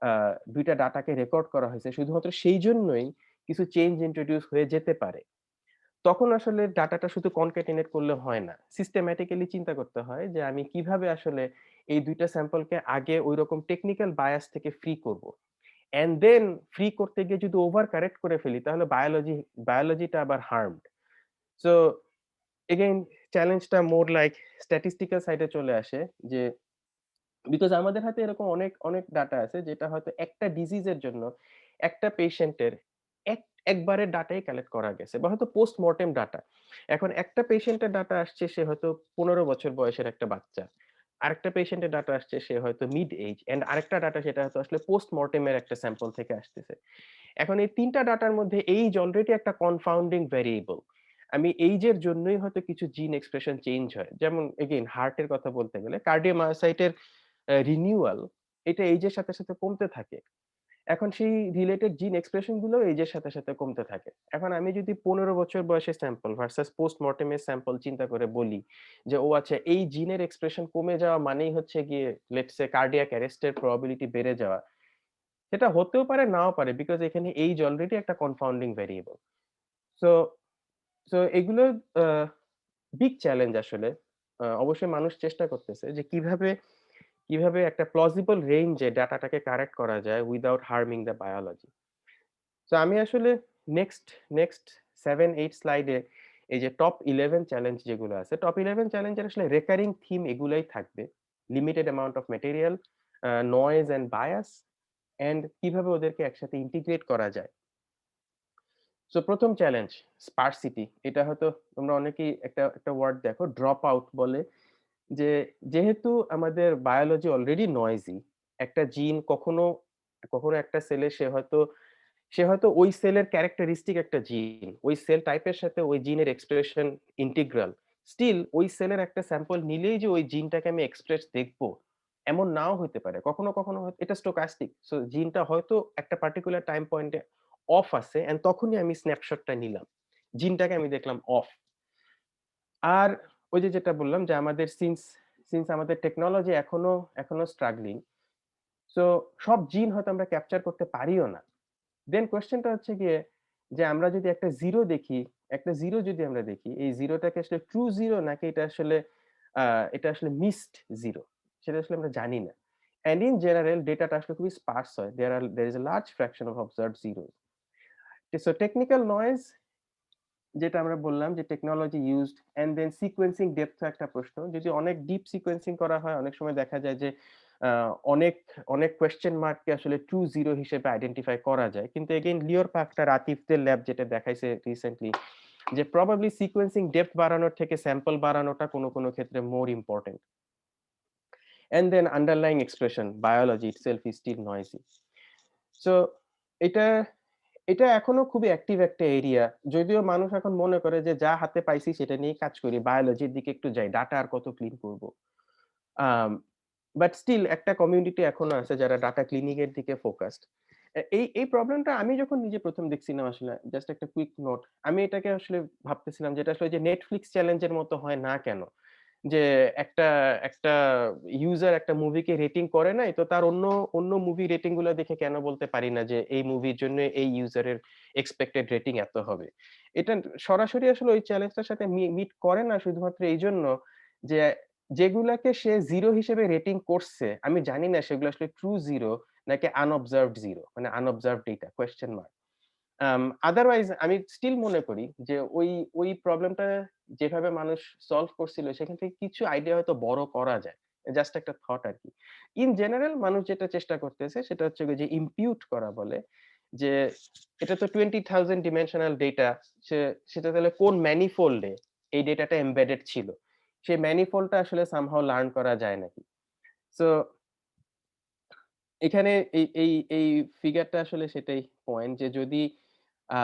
S1: আ ২ টা ডাটাকে রেকর্ড করা হয়েছে। শুধুমাত্র সেইজন্যই কিছু চেঞ্জ ইন্ট্রোডিউস হয়ে যেতে পারে। তখন আসলে ডাটাটা শুধু কনক্যাটিনেট করলে হয় না। সিস্টেম্যাটিক্যালি চিন্তা করতে হয় যে আমি কিভাবে আসলে এই ২ টা স্যাম্পলকে আগে ঐরকম টেকনিক্যাল বায়াস থেকে ফ্রি করব। অ্যান্ড দেন ফ্রি করতে গিয়ে যদি ওভার কারেক্ট করে ফেলি তাহলে বায়োলজিটা আবার হার্মড। সো এগেইন চ্যালেঞ্জটা মোর লাইক স্ট্যাটিস্টিক্যাল সাইড এ চলে আসে যে বিকজ আমাদের হাতে এরকম অনেক ডাটা আছে যেটা হয়তো একটা ডিজিজ এর জন্য একটা পেশেন্টের এক একবারের ডাটাই কালেক্ট করা গেছে বা হয়তো পোস্টমর্টেম ডাটা। এখন একটা পেশেন্টের ডাটা আসছে সে হয়তো ১৫ বছর বয়সের একটা বাচ্চা। আরেকটা পেশেন্টের ডাটা আসছে সে হয়তো মিড এইজ অ্যান্ড আরেকটা ডাটা সেটা হয়তো আসলে পোস্টমর্টেম এর একটা স্যাম্পল থেকে আসতেছে। এখন এই ৩ টা ডাটার মধ্যে এইজ অলরেডি একটা কনফাউন্ডিং ভেরিয়েবল। আমি এইজের জন্যই হয়তো কিছু জিন এক্সপ্রেশন চেঞ্জ হয়। যেমন এগেইন হার্ট এর কথা বলতে গেলে কার্ডিওমায়োসাইটের রিনিউয়াল এটা এইজের সাথে সাথে কমতে থাকে। এখন সেই রিলেটেড জিন এক্সপ্রেশন গুলোও এইজের সাথে সাথে কমতে থাকে। এখন আমি যদি ১৫ বছর বয়সের স্যাম্পল ভার্সাস পোস্টমর্টেম এর স্যাম্পল চিন্তা করে বলি যে, ও আচ্ছা এই জিনের এক্সপ্রেশন কমে যাওয়া মানেই হচ্ছে গিয়ে লেটস সে কার্ডিয়াক অ্যারেস্ট এর প্রবাবিলিটি বেড়ে যাওয়া। সেটা হতেও পারে নাও পারে বিকজ এখানে এইজ অলরেডি একটা কনফাউন্ডিং ভেরিয়েবল। সো সো এগুলো আ বিগ চ্যালেঞ্জ আসলে। অবশ্যই মানুষ চেষ্টা করতেছে যে কিভাবে একটা প্লজিবল রেঞ্জ এ ডাটাটাকে কারেক্ট করা যায় without harming the biology. So আমি আসলে নেক্সট নেক্সট ৭-৮ স্লাইডে এই যে টপ 11 চ্যালেঞ্জ যেগুলো আছে, টপ 11 চ্যালেঞ্জের আসলে রেকারিং থিম এগুলাই থাকবে। Limited amount of material, noise and bias and কিভাবে ওদেরকে একসাথে ইন্টিগ্রেট করা যায়। সো ১ম চ্যালেঞ্জ স্পারসিটি। এটা হয়তো তোমরা অনেকেই একটা ওয়ার্ড দেখো ড্রপ আউট বলে যে যেহেতু আমাদের বায়োলজি অলরেডি নয়েজি, একটা জিন কখনো একটা সেলে সে হয়তো ওই সেলের ক্যারেক্টারিস্টিক একটা জিন, ওই সেল টাইপের সাথে ওই জিনের এক্সপ্রেশন ইন্টিগ্রাল। স্টিল ওই সেলের একটা স্যাম্পল নিলেই যে ওই জিনটাকে আমি এক্সপ্রেস দেখবো, এমন নাও হইতে পারে। কখনো হয়তো এটা স্টোকাস্টিক। সো জিনটা হয়তো একটা পার্টিকুলার টাইম পয়েন্টে অফ আছে অ্যান্ড তখনই আমি স্ন্যাপশটটা নিলাম। জিনটাকে আমি দেখলাম অফ। আর ওই যে যেটা বললাম যে আমাদের সিন্স আমাদের টেকনোলজি এখনো স্ট্রাগলিং। সো সব জিন হয়তো আমরা ক্যাপচার করতে পারিও না। দেন কোয়েশ্চেনটা হচ্ছে গিয়ে যে আমরা যদি একটা 0 দেখি, একটা 0 যদি আমরা দেখি, এই 0 টাকে আসলে ট্রু 0 নাকি আ এটা আসলে মিসড 0 সেটা আসলে আমরা জানি না। অ্যান্ড ইন জেনারেল ডেটাটা আসলে খুবই স্পার্স হয়। there is a large fraction of observed zeros. So technical noise যেটা আমরা বললাম যে technology used and then sequencing depth ও একটা প্রশ্ন। যদি অনেক ডিপ সিকোয়েন্সিং করা হয় অনেক সময় দেখা যায় যে আ অনেক, অনেক কোয়েশ্চেন মার্ক কে আসলে ট্রু 0 হিসেবে আইডেন্টিফাই করা যায়। কিন্তু এগেইন লিওর পাখটার আতিফদের ল্যাব যেটা দেখাইছে রিসেন্টলি যে প্রবাবলি সিকোয়েন্সিং ডেপথ বাড়ানোর থেকে স্যাম্পল বাড়ানোটা কোনো ক্ষেত্রে more important. And then underlying expression biology itself is still noisy. So এটা এটা এখনো খুবই অ্যাক্টিভ একটা এরিয়া। যদিও মানুষ এখন মনে করে যে যা হাতে পাইছি সেটা নিয়েই কাজ করি। বায়োলজির দিকে একটু যাই। ডাটা আর কত ক্লিন করব। আম বাট স্টিল একটা কমিউনিটি এখনো আছে যারা ডাটা ক্লিনিং এর দিকে ফোকাসড। এই প্রবলেমটা আমি যখন নিজে ১ম দেখছিলাম আসলে জাস্ট একটা কুইক নোট। আমি এটাকে আসলে ভাবতেছিলাম যে এটা আসলে ওই যে Netflix চ্যালেঞ্জ এর মতো হয় না কেন? যে একটা একটা ইউজার একটা মুভিকে রেটিং করে নাই। তো তার অন্য মুভি রেটিং গুলা দেখে কেন বলতে পারি না যে এই মুভির জন্য এই ইউজারের এক্সপেক্টেড রেটিং এত হবে। এটা সরাসরি আসলে ওই চ্যালেঞ্জটার সাথে মিট করে না শুধুমাত্র এইজন্য যে যেগুলাকে সে 0 হিসেবে রেটিং করছে, আমি জানি না সেগুলো আসলে ট্রু 0 নাকি আনঅবজার্ভড 0 মানে আনঅবজার্ভড ডেটা কোয়েশ্চেন মার্ক। আদারওয়াইজ আমি স্টিল মনে করি যে ওই প্রবলেমটা যেভাবে মানুষ সলভ করছিল সেখান থেকে কিছু আইডিয়া হয়তো বড় করা যায়। জাস্ট একটা থট আরকি। ইন জেনারেল মানুষ যেটা চেষ্টা করতেছে সেটা হচ্ছে যে ইমপিউট করা বলে। যে এটা তো 20,000 ডিমেনশনাল ডেটা সে সেটা তাহলে কোন ম্যানিফোল্ড এ এই ডেটাটা এমবেডেড ছিল। সেই ম্যানিফোল্ডটা আসলে সামহাউ লার্ন করা যায় নাকি। সো এখানে এই ফিগারটা আসলে সেটাই পয়েন্ট যে আ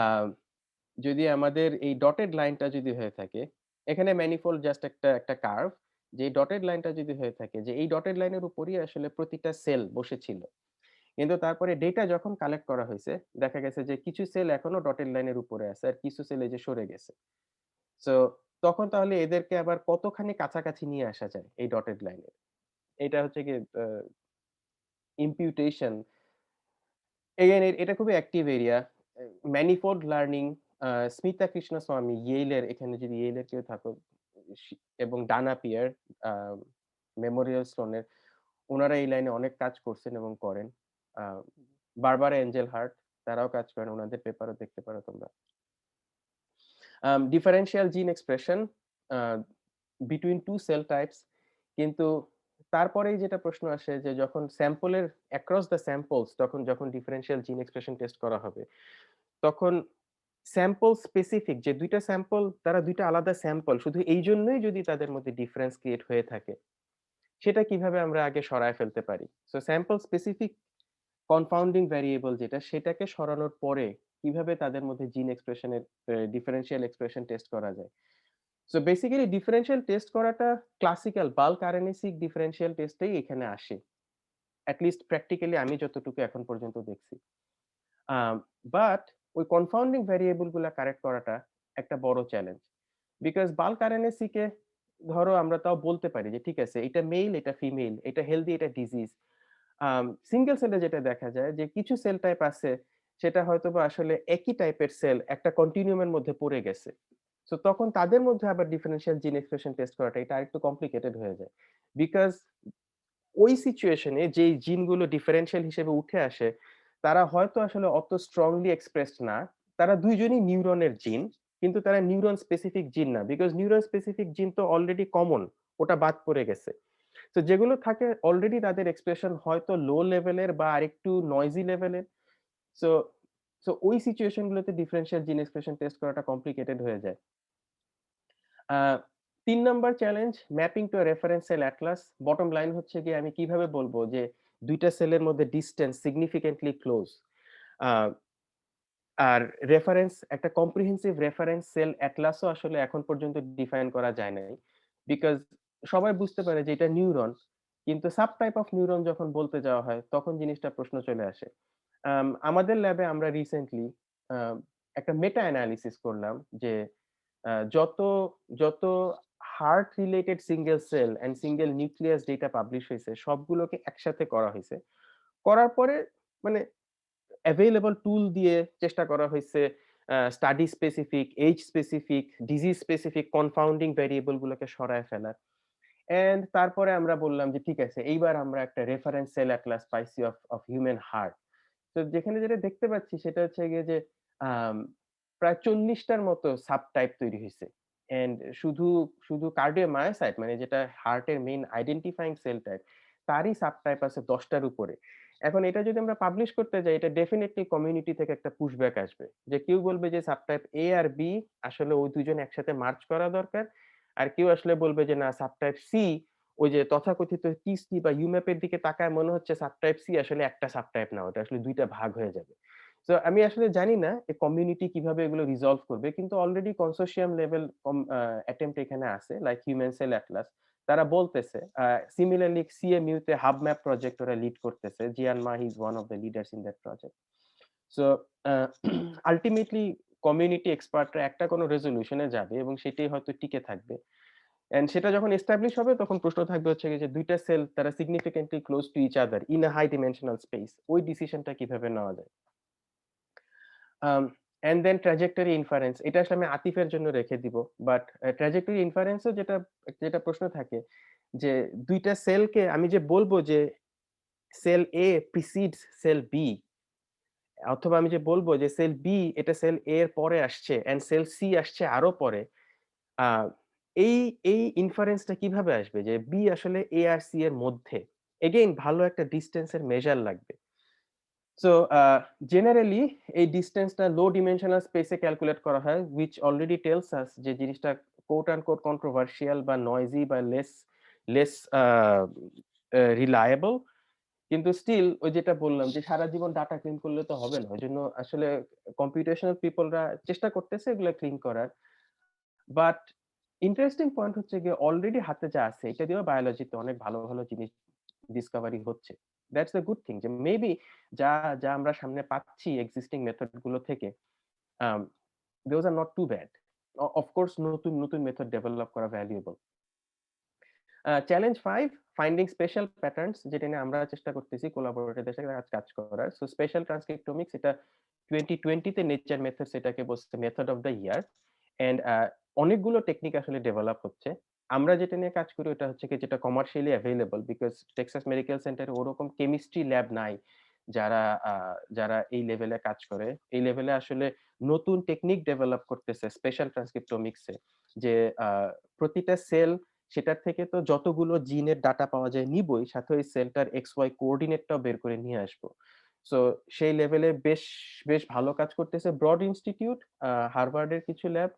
S1: যদি আমাদের এই ডটেড লাইনটা যদি হয়ে থাকে, এখানে ম্যানিফোল্ড জাস্ট একটা কার্ভ। যে এই ডটেড লাইনটা যদি হয়ে থাকে যে এই ডটেড লাইনের উপরই আসলে প্রতিটা সেল বসেছিল। কিন্তু তারপরে ডেটা যখন কালেক্ট করা হইছে, দেখা গেছে যে কিছু সেল এখনো ডটেড লাইনের উপরে আছে। আর কিছু সেল এই যে সরে গেছে। সো তখন তাহলে এদেরকে আবার কতখানি কাছাকাছি নিয়ে আসা যায় এই ডটেড লাইনের। এটা হচ্ছে গিয়ে imputation এগেইন এটা খুবই active area. Manifold learning Smita Krishnaswamy ইয়েলের এখানে যদি ইয়েলের কেউ থাকো সি এবং ডানা পিয়ার আ মেমোরিয়াল স্লোনের উনারা এই লাইনে অনেক কাজ করছেন এবং করেন। আ বারবারা এঞ্জেল হার্ট তারাও কাজ করেন। উনাদের পেপারও দেখতে পারো তোমরা। ডিফারেনশিয়াল জিন এক্সপ্রেশন আ between 2 সেল টাইপস কিন্তু তারপরেই যেটা প্রশ্ন আসে যে যখন স্যাম্পলের across the samples যখন ডিফারেনশিয়াল জিন এক্সপ্রেশন টেস্ট করা হবে, তখন স্যাম্পল স্পেসিফিক যে ২ টা স্যাম্পল তারা ২ টা আলাদা স্যাম্পল শুধু এইজন্যই যদি তাদের মধ্যে ডিফারেন্স ক্রিয়েট হয়ে থাকে, সেটা কিভাবে আমরা আগে সরায় ফেলতে পারি? So sample specific confounding variable যেটা সেটাকে সরানোর পরে কিভাবে তাদের মধ্যে জিন এক্সপ্রেশন এর ডিফারেনশিয়াল এক্সপ্রেশন টেস্ট করা যায়? সো বেসিক্যালি ডিফারেনশিয়াল টেস্ট করাটা ক্লাসিক্যাল বাল্ক আরএনএ-সিক ডিফারেনশিয়াল টেস্টেই এখানে আসে। এট লিস্ট প্র্যাকটিক্যালি আমি যতটুকু এখন পর্যন্ত দেখছি। আম বাট ওই কনফাউন্ডিং ভ্যারিয়েবল গুলা কারেক্ট করাটা একটা বড় চ্যালেঞ্জ। বিকজ বাল্ক আরএনএ-সিক এ ধরো আমরা তাও বলতে পারি যে ঠিক আছে এটা মেইল, এটা ফিমেল, এটা হেলথি, এটা ডিজিজ। সিঙ্গেল সেলে যেটা দেখা যায় যে কিছু সেল টাইপ আছে সেটা হয়তোবা আসলে একই টাইপের সেল একটা কন্টিনিউম এর মধ্যে পড়ে গেছে। সো তখন তাদের মধ্যে আবার ডিফারেনশিয়াল জিন এক্সপ্রেশন টেস্ট করাটা এটা আরেকটু কমপ্লিকেটেড হয়ে যায়। বিকজ ওই সিচুয়েশন এ যেই জিনগুলো ডিফারেনশিয়াল হিসেবে উঠে আসে, তারা হয়তো আসলে অত স্ট্রংলি এক্সপ্রেসড না। তারা ২ জনই নিউরনের জিন। কিন্তু তারা নিউরন স্পেসিফিক জিন না। বিকজ নিউরন স্পেসিফিক জিন তো অলরেডি কমন। ওটা বাদ পড়ে গেছে। তো যেগুলো থাকে অলরেডি তাদের এক্সপ্রেশন হয়তো লো লেভেলের বা আরেকটু নয়েজি লেভেলের। সো সো ওই সিচুয়েশন গুলোতে ডিফারেনশিয়াল জিন এক্সপ্রেশন টেস্ট করাটা কমপ্লিকেটেড হয়ে যায়। A ৩ number challenge mapping to a reference cell atlas. Bottom line হচ্ছে গিয়ে আমি কিভাবে বলবো যে ২ টা সেলের মধ্যে ডিসট্যান্স সিগনিফিক্যান্টলি ক্লোজ। আ আর রেফারেন্স একটা কম্প্রিহেন্সিভ রেফারেন্স সেল অ্যাটলাসও আসলে এখন পর্যন্ত ডিফাইন করা যায় নাই। বিকজ সবাই বুঝতে পারে যে এটা নিউরন। কিন্তু সাব টাইপ অফ নিউরন যখন বলতে যাওয়া হয় তখন জিনিসটা প্রশ্ন চলে আসে। আমাদের ল্যাবে আমরা রিসেন্টলি আ একটা মেটা এনালিসিস করলাম যে যত যত heart related single cell and single nucleus data publish হইছে সবগুলোকে একসাথে করা হইছে। করার পরে মানে এভেইলেবল টুল দিয়ে চেষ্টা করা হইছে study specific, age specific, disease specific confounding variable গুলোকে সরায় ফেলার। অ্যান্ড তারপরে আমরা বললাম যে ঠিক আছে এইবার আমরা একটা রেফারেন্স সেল এটলাস পাইছি অফ হিউম্যান হার্ট। তো যেখানে যেটা দেখতে পাচ্ছি সেটা হচ্ছে গিয়ে যে আম প্রায় ৪০ টার মতো সাবটাইপ তৈরি হইছে। অ্যান্ড শুধু কার্ডিওমায়োসাইট মানে যেটা হার্টের মেইন আইডেন্টিফাইং সেল টাইপ, তারই সাবটাইপ আছে ১০ টার উপরে। এখন এটা যদি আমরা পাবলিশ করতে যাই, এটা ডেফিনিটলি কমিউনিটি থেকে একটা পুশব্যাক আসবে। যে কেউ বলবে যে সাবটাইপ A আর B আসলে ওই ২ জন একসাথে মার্জ করা দরকার। আর কেউ আসলে বলবে যে না সাবটাইপ C ওই যে তথাকথিত TC বা UMAP এর দিকে তাকায় মনে হচ্ছে সাবটাইপ সি আসলে একটা সাবটাইপ না। ওটা আসলে ২ টা ভাগ হয়ে যাবে। সো আমি আসলে জানি না এই কমিউনিটি কিভাবে এগুলো রিজলভ করবে। কিন্তু অলরেডি কনসোর্টিয়াম লেভেল অ্যাটেম্প্ট এখানে আছে লাইক হিউম্যান সেল এটলাস। তারা বলতেছে সিমিলারলি CMU তে হাব ম্যাপ প্রজেক্ট ওরা লিড করতেছে। Jian Ma he is one of the leaders in that project. So uh ultimately community এক্সপার্টরা একটা কোনো রেজোলিউশন এ যাবে এবং সেটাই হয়তো টিকে থাকবে। অ্যান্ড সেটা যখন এস্টাবলিশ হবে তখন প্রশ্ন থাকবে হচ্ছে গিয়ে যে ২ টা সেল তারা significantly close to each other in a high dimensional space. ওই ডিসিশনটা কিভাবে নেওয়া যায়? অ্যান্ড দেন ট্র্যাজেক্টরি ইনফারেন্স এটা আসলে আমি আতিফের জন্য রেখে দিব। বাট ট্র্যাজেক্টরি ইনফারেন্স এও যেটা যেটা প্রশ্ন থাকে যে ২ টা সেলকে আমি যে বলব যে cell A precedes cell B অথবা আমি যে বলব যে সেল B এটা সেল A এর পরে আসছে অ্যান্ড সেল C আসছে আরো পরে। আ এই এই ইনফারেন্স টা কিভাবে আসবে যে B আসলে A আর C এর মধ্যে। এগেইন ভালো একটা ডিসট্যান্স এর মেজার লাগবে। সো জেনারেলি এই ডিসট্যান্সটা লো ডিমেনশনাল স্পেস এ ক্যালকুলেট করা হয় which already tells us যে জিনিসটা quote unquote controversial বা নয়েজি বা লেস আ আ রিলায়েবল কিন্তু স্টিল ওই যেটা বললাম যে সারা জীবন ডাটা ক্লিন করলে তো হবে না। ওইজন্য আসলে কম্পিউটেশনাল পিপলরা চেষ্টা করতেছে এগুলা ক্লিন করার। বাট ইন্টারেস্টিং পয়েন্ট হচ্ছে গিয়ে অলরেডি হাতে যা আছে এটা দিয়েও বায়োলজিতে অনেক ভালো, ভালো জিনিস ডিসকভারি হচ্ছে। দ্যাটস আ গুড থিং যে মেবি যা আমরা সামনে পাচ্ছি এক্সিস্টিং মেথড গুলো থেকে আম those are not too bad. Of course নতুন মেথড ডেভেলপ করা valuable. Challenge 5 finding special patterns, যেটা নিয়ে আমরা চেষ্টা করতেছি কোলাবোরেটরদের সাথে কাজ করার। সো স্পেশাল ট্রান্সক্রিপ্টোমিক্স এটা 2020 তে নেচার মেথডস এটাকে বলছে method of the year. And অনেকগুলো টেকনিক আসলে ডেভেলপ হচ্ছে। আমরা যেটা নিয়ে কাজ করি ওটা হচ্ছে কি যেটা commercially available, because Texas medical সেন্টারে ওরকম কেমিস্ট্রি ল্যাব নাই যারা আ যারা এই লেভেলে কাজ করে। এই লেভেলে আসলে নতুন টেকনিক ডেভেলপ করতেছে স্পেশাল ট্রান্সক্রিপ্টোমিক্স এ। যে আ প্রতিটা সেল সেটার থেকে তো যতগুলো জিনের ডাটা পাওয়া যায় নিবই, সাথে ওই সেলটার XY কোঅর্ডিনেটটাও বের করে নিয়ে আসবো। সো সেই লেভেলে বেশ ভালো কাজ করতেছে ব্রড ইনস্টিটিউট, হার্ভার্ডের কিছু ল্যাব,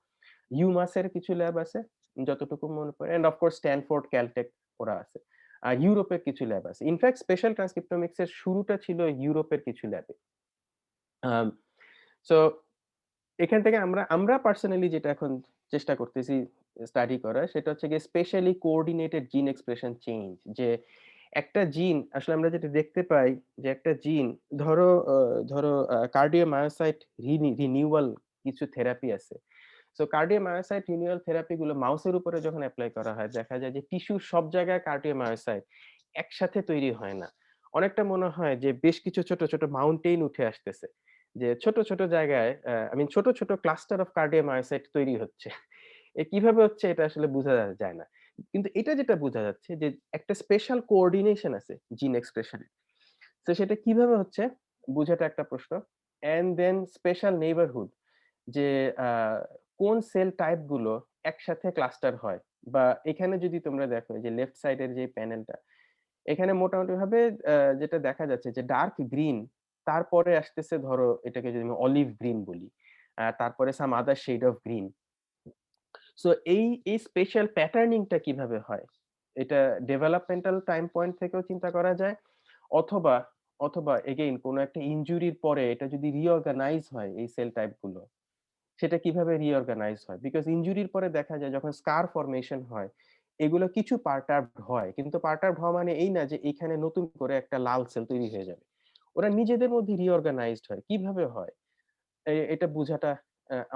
S1: ইউমাস এর কিছু ল্যাব আছে যতটুকু মনে পড়ে, and of course Stanford, Caltech ওরা আছে। আর ইউরোপের কিছু ল্যাব আছে। ইনফেক্ট স্পেশাল ট্রান্সক্রিপ্টোমিক্স এর শুরুটা ছিল ইউরোপের কিছু ল্যাবে। আম সো এখান থেকে আমরা পার্সোনালি যেটা এখন চেষ্টা করতেছি স্টাডি করার, সেটা হচ্ছে গিয়ে স্পেশালি কোঅর্ডিনেটেড জিন এক্সপ্রেশন চেঞ্জ। যে একটা জিন আসলে আমরা যেটা দেখতে পাই যে একটা জিন ধরো ধরো কার্ডিওমায়োসাইট রিনিউয়াল কিছু থেরাপি আছে। সো কার্ডিওমায়োসাইট রিনিউয়াল থেরাপি গুলো মাউসের উপরে যখন এপ্লাই করা হয়, দেখা যায় যে টিস্যুর সব জায়গায় কার্ডিওমায়োসাইট একসাথে তৈরি হয় না। অনেকটা মনে হয় যে বেশ কিছু ছোট মাউন্টেইন উঠে আসতেছে। যে ছোট জায়গায় ছোট ক্লাস্টার অফ কার্ডিওমায়োসাইট তৈরি হচ্ছে। কিভাবে হচ্ছে এটা আসলে বুঝা যায় না। কিন্তু এটা যেটা বোঝা যাচ্ছে যে একটা স্পেশাল কোঅর্ডিনেশন আছে জিন এক্সপ্রেশন এ। তো সেটা কিভাবে হচ্ছে বুঝাটা একটা প্রশ্ন। অ্যান্ড দেন স্পেশাল নেইবারহুড, যে আ কোন সেল টাইপ গুলো একসাথে ক্লাস্টার হয়। বা এখানে যদি তোমরা দেখো যে লেফট সাইডের যে প্যানেলটা, এখানে মোটামুটিভাবে যেটা দেখা যাচ্ছে যে ডার্ক গ্রিন, তারপরে আসতেছে ধরো এটাকে যদি আমি অলিভ গ্রিন বলি। তারপরে সাম আদার শেড অফ গ্রিন। সো এই স্পেশাল প্যাটার্নিং টা কিভাবে হয়? এটা ডেভেলপমেন্টাল টাইম পয়েন্ট থেকেও চিন্তা করা যায়। অথবা অথবা এগেইন কোন একটা ইনজুরির পরে এটা যদি রিঅর্গানাইজ হয় এই সেল টাইপ গুলো, সেটা কিভাবে রিঅর্গানাইজ হয়? বিকজ ইনজুরির পরে দেখা যায় যখন স্কার ফরমেশন হয়, এগুলো কিছু পার্টার্বড হয়। কিন্তু পার্টার্বড হওয়া মানে এই না যে এখানে নতুন করে একটা লাল সেল তৈরি হয়ে যাবে। ওরা নিজেদের মধ্যে রিঅর্গানাইজড হয়। কিভাবে হয়? এটা বুঝাটা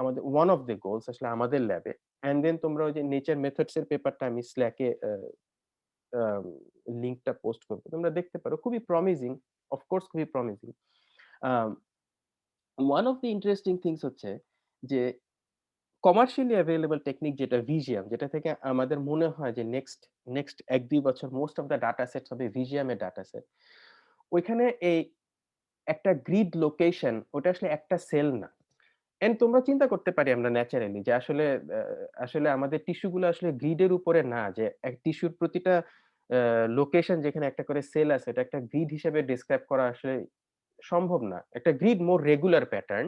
S1: আমাদের ওয়ান অফ দ্যা গোলস আসলে আমাদের ল্যাবে। অ্যান্ড দেন তোমরা ওই যে নেচার মেথডস এর পেপারটা আমি Slack এ আম লিঙ্কটা পোস্ট করব। তোমরা দেখতে পারো। খুবই প্রমিজিং, অফ কোর্স খুবই promising. Um one of the interesting things হচ্ছে যে কমার্শিয়ালি এভেইলেবল টেকনিক যেটা ভিজিয়াম, যেটা থেকে আমাদের মনে হয় যে নেক্সট ১-২ বছর most of the data sets হবে ভিজিয়াম এর ডাটা সেট। ওইখানে এই একটা গ্রিড লোকেশন ওটা আসলে একটা সেল না। এন্ড তোমরা চিন্তা করতে পারি আমরা ন্যাচারালি যে আসলে আমাদের টিস্যু গুলো আসলে গ্রিড এর উপরে না, যে এক টিস্যুর প্রতিটা লোকেশন যেখানে একটা করে সেল আছে এটা একটা গ্রিড হিসেবে ডেসক্রাইব করা আসলে সম্ভব না। একটা গ্রিড মোর রেগুলার প্যাটার্ন।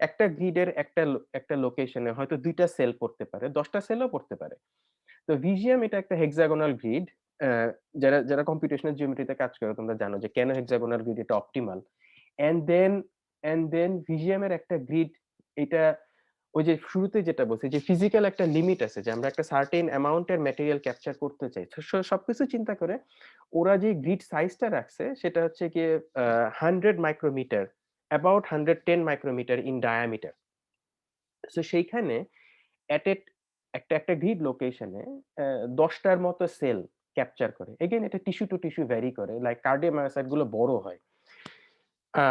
S1: একটা গ্রিডের একটা লোকেশনে হয়তো ২ টা সেল পড়তে পারে, ১০ টা সেলও পড়তে পারে। তো ভিজিএম এটা একটা হেক্সাগোনাল গ্রিড। অ্যা যারা কম্পিউটেশনাল জিওমেট্রিতে কাজ করে তোমরা জানো যে কেন হেক্সাগোনাল গ্রিড এটা অপটিমাল। অ্যান্ড দেন ভিজিএম এর একটা গ্রিড, এটা ওই যে শুরুতে যেটা বলছি যে ফিজিক্যাল একটা লিমিট আছে যে আমরা একটা সার্টেন অ্যামাউন্ট এর ম্যাটেরিয়াল ক্যাপচার করতে চাই। সবকিছু চিন্তা করে ওরা যে গ্রিড সাইজটা রাখছে সেটা হচ্ছে গিয়ে 100 micrometer, about 110 micrometer in diameter. So সেইখানে এট এট একটা গ্রিড লোকেশনে ১০ টার মতো সেল ক্যাপচার করে। এগেইন এটা টিস্যু টু টিস্যু ভ্যারি করে। লাইক কার্ডিওমায়োসাইট গুলো বড় হয়। Uh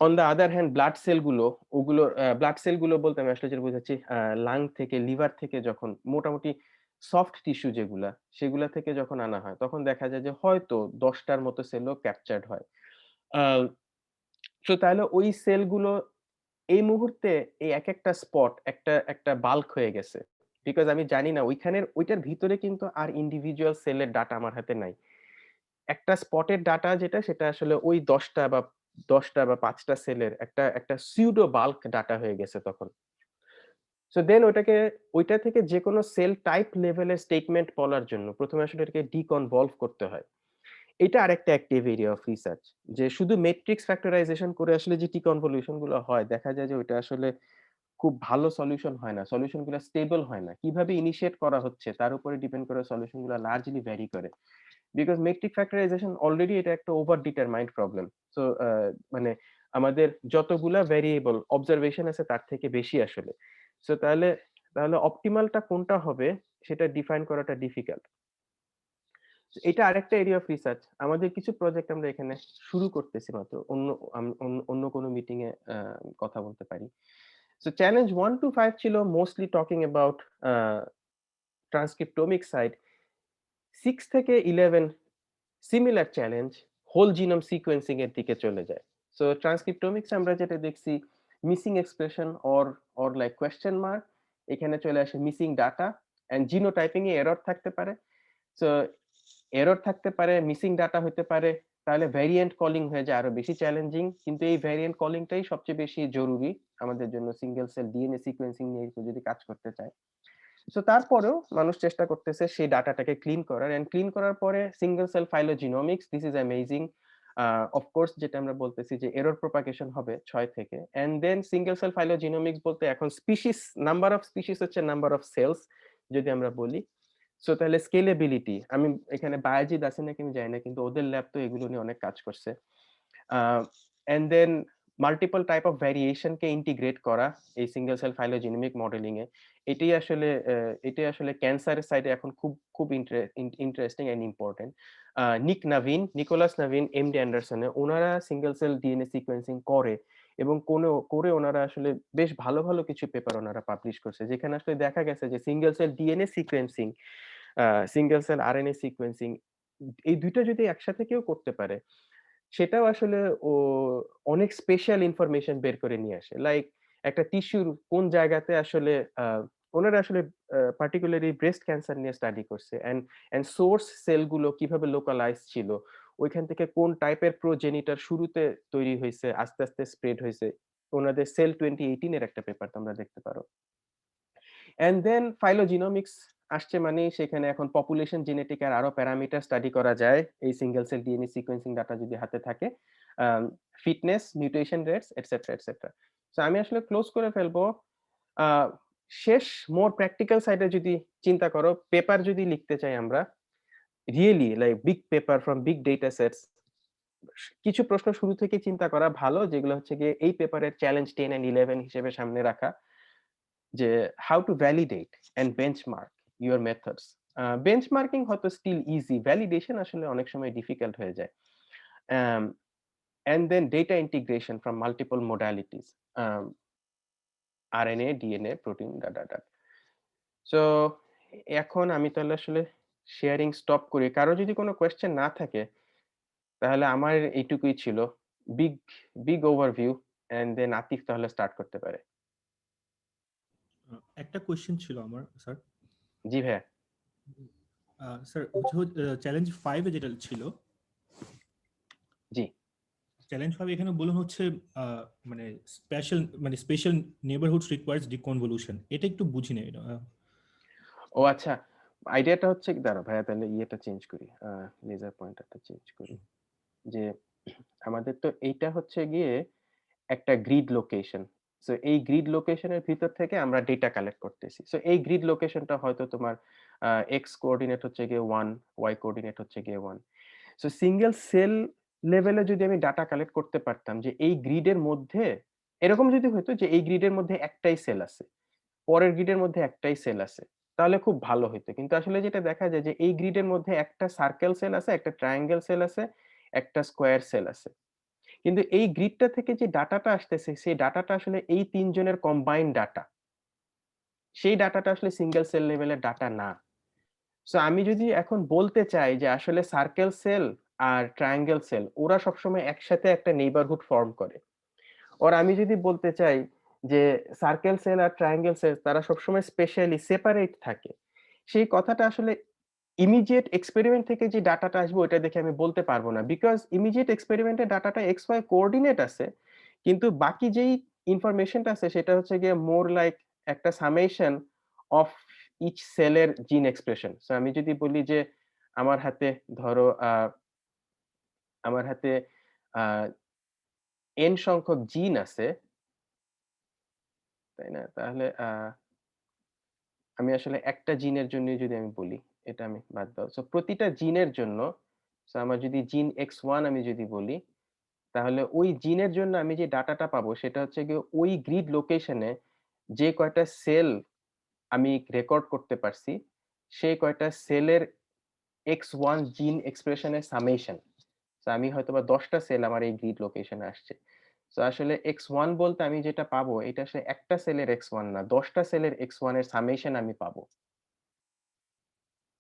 S1: on the other hand blood cell গুলো বলতে আমি আসলে যেটা বোঝাচ্ছি লাং থেকে, লিভার থেকে যখন মোটামুটি সফট টিস্যু যেগুলা, সেগুলা থেকে যখন আনা হয়, তখন দেখা যায় যে হয়তো ১০ টার মতো সেলও ক্যাপচার্ড হয়। আ সো তাহলে ওই সেলগুলো এই মুহূর্তে এই একেকটা স্পট একটা বাল্ক হয়ে গেছে। বিকজ আমি জানি না ওইটার ভিতরে কিন্তু আর ইন্ডিভিজুয়াল সেলের ডাটা আমার হাতে নাই। একটা স্পটের ডাটা যেটা সেটা আসলে ওই ১০ টা বা ৫ টা সেলের একটা সিউডো বাল্ক ডাটা হয়ে গেছে তখন। সো দেন ওইটা থেকে যেকোনো সেল টাইপ লেভেলের স্টেটমেন্ট বলার জন্য ১ম এ আসলে এটাকে ডিকনভলভ করতে হয়। এটা আরেকটা অ্যাক্টিভ এরিয়া অফ রিসার্চ। যে শুধু মেট্রিক্স ফ্যাক্টরাইজেশন করে আসলে যে ডিকনভলিউশন গুলো হয়, দেখা যায় যে ওইটা আসলে খুব ভালো সলিউশন হয় না। সলিউশন গুলা স্টেবল হয় না। কিভাবে ইনিশিয়েট করা হচ্ছে তার উপরে ডিপেন্ড করে সলিউশন গুলা লার্জলি ভ্যারি করে। বিকজ মেট্রিক ফ্যাক্টরাইজেশন অলরেডি এটা একটা ওভার ডিটারমাইন্ড প্রবলেম। সো মানে আমাদের যতগুলা ভেরিয়েবল অবজারভেশন আছে তার থেকে বেশি আসলে। সো তাহলে তাহলে অপটিমালটা কোনটা হবে সেটা ডিফাইন করাটা ডিফিকাল্ট। এটা আরেকটা এরিয়া অফ রিসার্চ। আমাদের কিছু প্রজেক্ট আমরা এখানে শুরু করতেছি মাত্র। অন্য কোনো মিটিং এ কথা বলতে পারি। সো চ্যালেঞ্জ 1 to 5 ছিল mostly talking about uh transcriptomic side. 6 থেকে 11 similar challenge whole genome sequencing এর দিকে চলে যায়। সো ট্রান্সক্রিপ্টোমিক্স আমরা যেটা দেখছি missing expression or like question mark, এখানে চলে আসে মিসিং ডাটা অ্যান্ড জিনোটাইপিং এ এরর থাকতে পারে। সো এরর থাকতে পারে, মিসিং ডাটা হইতে পারে। তাহলে ভ্যারিয়েন্ট কলিং হয়ে যায় আরো বেশি চ্যালেঞ্জিং। কিন্তু এই ভ্যারিয়েন্ট কলিংটাই সবচেয়ে বেশি জরুরি আমাদের জন্য সিঙ্গেল সেল ডিএনএ সিকোয়েন্সিং নিয়ে কেউ যদি কাজ করতে চায়। সো তারপরেও মানুষ চেষ্টা করতেছে সেই ডাটাটাকে ক্লিন করার এন্ড ক্লিন করার পরে single cell phylogenomics this is amazing. Of course যেটা আমরা বলতেছি যে এরর প্রপাগেশন হবে ৬ থেকে and then single cell phylogenomics বলতে এখন স্পিসিস নাম্বার অফ স্পিসিস হচ্ছে নাম্বার অফ সেলস যদি আমরা বলি। সো তাহলে স্কেলেবিলিটি আমি এখানে বায়োজিৎ আছে নাকি আমি জানি না কিন্তু ওদের ল্যাব তো এগুলো নিয়ে অনেক কাজ করছে। And then multiple type of variation কে ইন্টিগ্রেট করা এই সিঙ্গেল সেল ফাইলোজেনেমিক মডেলিং এ এটাই আসলে ক্যান্সারের সাইডে এখন খুব interesting and important. Nicholas Navin, MD অ্যান্ডারসনে ওনারা সিঙ্গেল সেল ডিএনএ সিকোয়েন্সিং করে এবং করে ওনারা আসলে বেশ ভালো ভালো কিছু পেপার ওনারা পাবলিশ করছে যেখানে আসলে দেখা গেছে যে single cell DNA sequencing, single cell RNA sequencing এই ২ টা যদি একসাথে কেউ করতে পারে সেটাও আসলে ও অনেক স্পেশাল ইনফরমেশন বের করে নিয়ে আসে। লাইক একটা টিস্যুর কোন জায়গাতে আসলে আ উনারা আসলে পার্টিকুলারলি ব্রেস্ট ক্যান্সার নিয়ে স্টাডি করছে অ্যান্ড সোর্স সেল গুলো কিভাবে লোকালাইজ ছিল। ওইখান থেকে কোন টাইপের প্রোজেনিটার শুরুতে তৈরি হইছে, আস্তে, আস্তে স্প্রেড হইছে। উনাদের সেল 2018 এর একটা পেপার তোমরা দেখতে পারো। অ্যান্ড দেন ফাইলোজিনোমিক্স আসছে মানে সেখানে এখন পপুলেশন জেনেটিক আর আরো প্যারামিটার স্টাডি করা যায় এই single sell DNA sequencing data যদি হাতে থাকে। Fitness, mutation rates etcetera, etcetera. So আমি আসলে ক্লোজ করে ফেলবো। আ শেষ মোর প্র্যাকটিক্যাল সাইডে যদি চিন্তা করো, পেপার যদি লিখতে চাই আমরা, really like big paper from big data sets কিছু প্রশ্ন শুরু থেকে চিন্তা করা ভালো যেগুলো হচ্ছে গিয়ে এই পেপারের চ্যালেঞ্জ 10 অ্যান্ড 11 হিসেবে সামনে রাখা। যে how to validate and benchmark your methods. Benchmarking হয়তো স্টিল ইজি, ভ্যালিডেশন আসলে অনেক সময় ডিফিকাল্ট হয়ে যায়। um, and then data integration from multiple modalities, um, RNA, DNA, protein, da. So এখন আমি তাহলে আসলে শেয়ারিং স্টপ করি। কারো যদি কোনো কোয়েশ্চেন না থাকে তাহলে আমার এইটুকুই ছিল। Big big overview and then Atif তাহলে স্টার্ট করতে পারে।
S2: একটা কোয়েশ্চেন ছিল আমার স্যার।
S1: জি ভাইয়া।
S2: স্যার চ্যালেঞ্জ 5 এ যেটা ছিল,
S1: জি।
S2: চ্যালেঞ্জ 5 এখানে বলুন হচ্ছে মানে স্পেশাল নেবারহুডস রিকোয়ার্স ডিকনভলিউশন। এটা একটু বুঝি নাই এটা।
S1: ও আচ্ছা। আইডিয়াটা হচ্ছে দাঁড়াও ভাইয়া তাহলে ইয়েটা চেঞ্জ করি। লেজার পয়েন্টারটা চেঞ্জ করি। যে আমাদের তো এইটা হচ্ছে গিয়ে একটা গ্রিড লোকেশন। সো এই গ্রিড লোকেশনের ভিতর থেকে আমরা ডেটা কালেক্ট করতেছি। সো এই গ্রিড লোকেশনটা হয়তো তোমার এক্স কোঅর্ডিনেট হচ্ছে গিয়ে 1, ওয়াই কোঅর্ডিনেট হচ্ছে গিয়ে 1। সো সিঙ্গেল সেল লেভেলে যদি আমি ডাটা কালেক্ট করতে পারতাম যে এই গ্রিডের মধ্যে এরকম যদি হইতো যে এই গ্রিডের মধ্যে একটাই সেল আছে। পরের গ্রিডের মধ্যে একটাই সেল আছে। তাহলে খুব ভালো হইতো। কিন্তু আসলে যেটা দেখা যায় যে এই গ্রিডের মধ্যে একটা সার্কেল সেল আছে, একটা ট্রায়াঙ্গেল সেল আছে, একটা স্কোয়ার সেল আছে। কিন্তু এই গ্রিডটা থেকে যে ডাটাটা আসতেছে সেই ডাটাটা আসলে এই ৩ জনের কম্বাইন্ড ডাটা। সেই ডাটাটা আসলে সিঙ্গেল সেল লেভেলের ডাটা না। সো আমি যদি এখন বলতে চাই যে আসলে সার্কেল সেল আর ট্রায়াঙ্গেল সেল ওরা সবসময় একসাথে একটা নেইবারহুড ফর্ম করে। ওর আমি যদি বলতে চাই যে সার্কেল সেল আর ট্রায়াঙ্গেল সেল তারা সবসময় স্পেশালি সেপারেট থাকে। সেই কথাটা আসলে ইমিডিয়েট এক্সপেরিমেন্ট থেকে যে ডাটাটা আসবে ওইটা দেখে আমি বলতে পারব না। বিকজ ইমিডিয়েট এক্সপেরিমেন্টে ডাটাটা এক্স, ওয়াই কোঅর্ডিনেট আছে। কিন্তু বাকি যেই ইনফরমেশনটা আছে সেটা হচ্ছে গিয়ে মোর লাইক একটা সামেশন অফ ইচ সেলের জিন এক্সপ্রেশন। সো আমি যদি বলি যে আমার হাতে ধরো আমার হাতে আ n সংখ্যক জিন আছে, তাই না? তাহলে আমি আসলে একটা জিনের জন্যই যদি আমি বলি, এটা আমি বাদ দাও। সো প্রতিটা জিনের জন্য সো আমার যদি জিন X1 আমি যদি বলি, তাহলে ওই জিনের জন্য আমি যে ডাটাটা পাবো সেটা হচ্ছে গিয়ে ওই গ্রিড লোকেশনে যে কয়টা সেল আমি রেকর্ড করতে পারছি সেই কয়টা সেলের x1 জিন এক্সপ্রেশনের সামেশন। সো আমি হয়তোবা 10টা সেল আমার এই গ্রিড লোকেশনে আসছে। সো আসলে x1 বলতে আমি যেটা পাবো এটা আসলে একটা সেলের x1 না, 10টা সেলের x1 এর সামেশন আমি পাবো।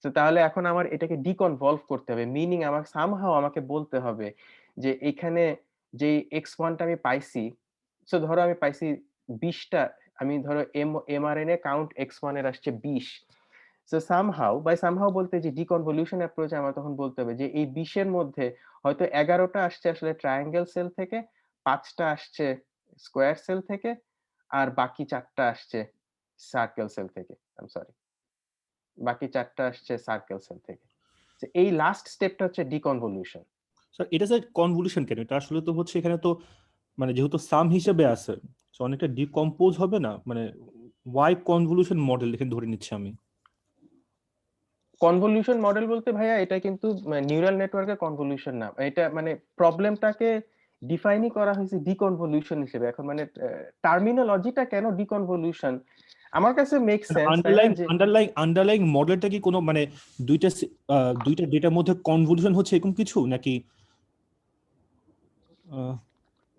S1: তো তাহলে এখন আমার এটাকে ডিকনভলভ করতে হবে। মিনিং আমার সামহাউ আমাকে বলতে হবে যে এখানে যেই x1 টা আমি পাইছি, সো ধরো আমি পাইছি ২০ টা, আমি ধরো mRNA কাউন্ট x1 এর আসছে ২০। সো সামহাউ বলতে যে ডিকনভলিউশন অ্যাপ্রোচ আমার তখন বলতে হবে যে এই ২০ এর মধ্যে হয়তো ১১ টা আসছে আসলে ট্রায়াঙ্গেল সেল থেকে, ৫ টা আসছে স্কোয়ার সেল থেকে, আর বাকি ৪ টা আসছে সার্কেল সেল থেকে। I am sorry. বাকি ৪ টা আসছে সার্কেল সেল থেকে। তো এই লাস্ট স্টেপটা হচ্ছে ডিকনভলিউশন।
S2: স্যার এটা স্যার কনভলিউশন কেন? এটা আসলে তো হচ্ছে এখানে তো মানে যেহেতু সাম হিসেবে আছে, তো অনেকটা ডিকম্পোজ হবে না? মানে ওয়াই কনভলিউশন মডেল এখানে ধরে নিচ্ছি আমি।
S1: কনভলিউশন মডেল বলতে ভাইয়া এটা কিন্তু নিউরাল নেটওয়ার্কের কনভলিউশন না। এটা মানে প্রবলেমটাকে ডিফাইনই করা হয়েছে ডিকনভলিউশন হিসেবে। এখন মানে টার্মিনোলজিটা কেন ডিকনভলিউশন আমার কাছে মেক সেন্স, তাই না?
S2: আন্ডারলাইং
S1: যে
S2: আন্ডারলাইং আন্ডারলাইং মডেলটা কি কোনো মানে দুইটা ডেটার মধ্যে কনভলিউশন হচ্ছে এরকম কিছু নাকি? আহ,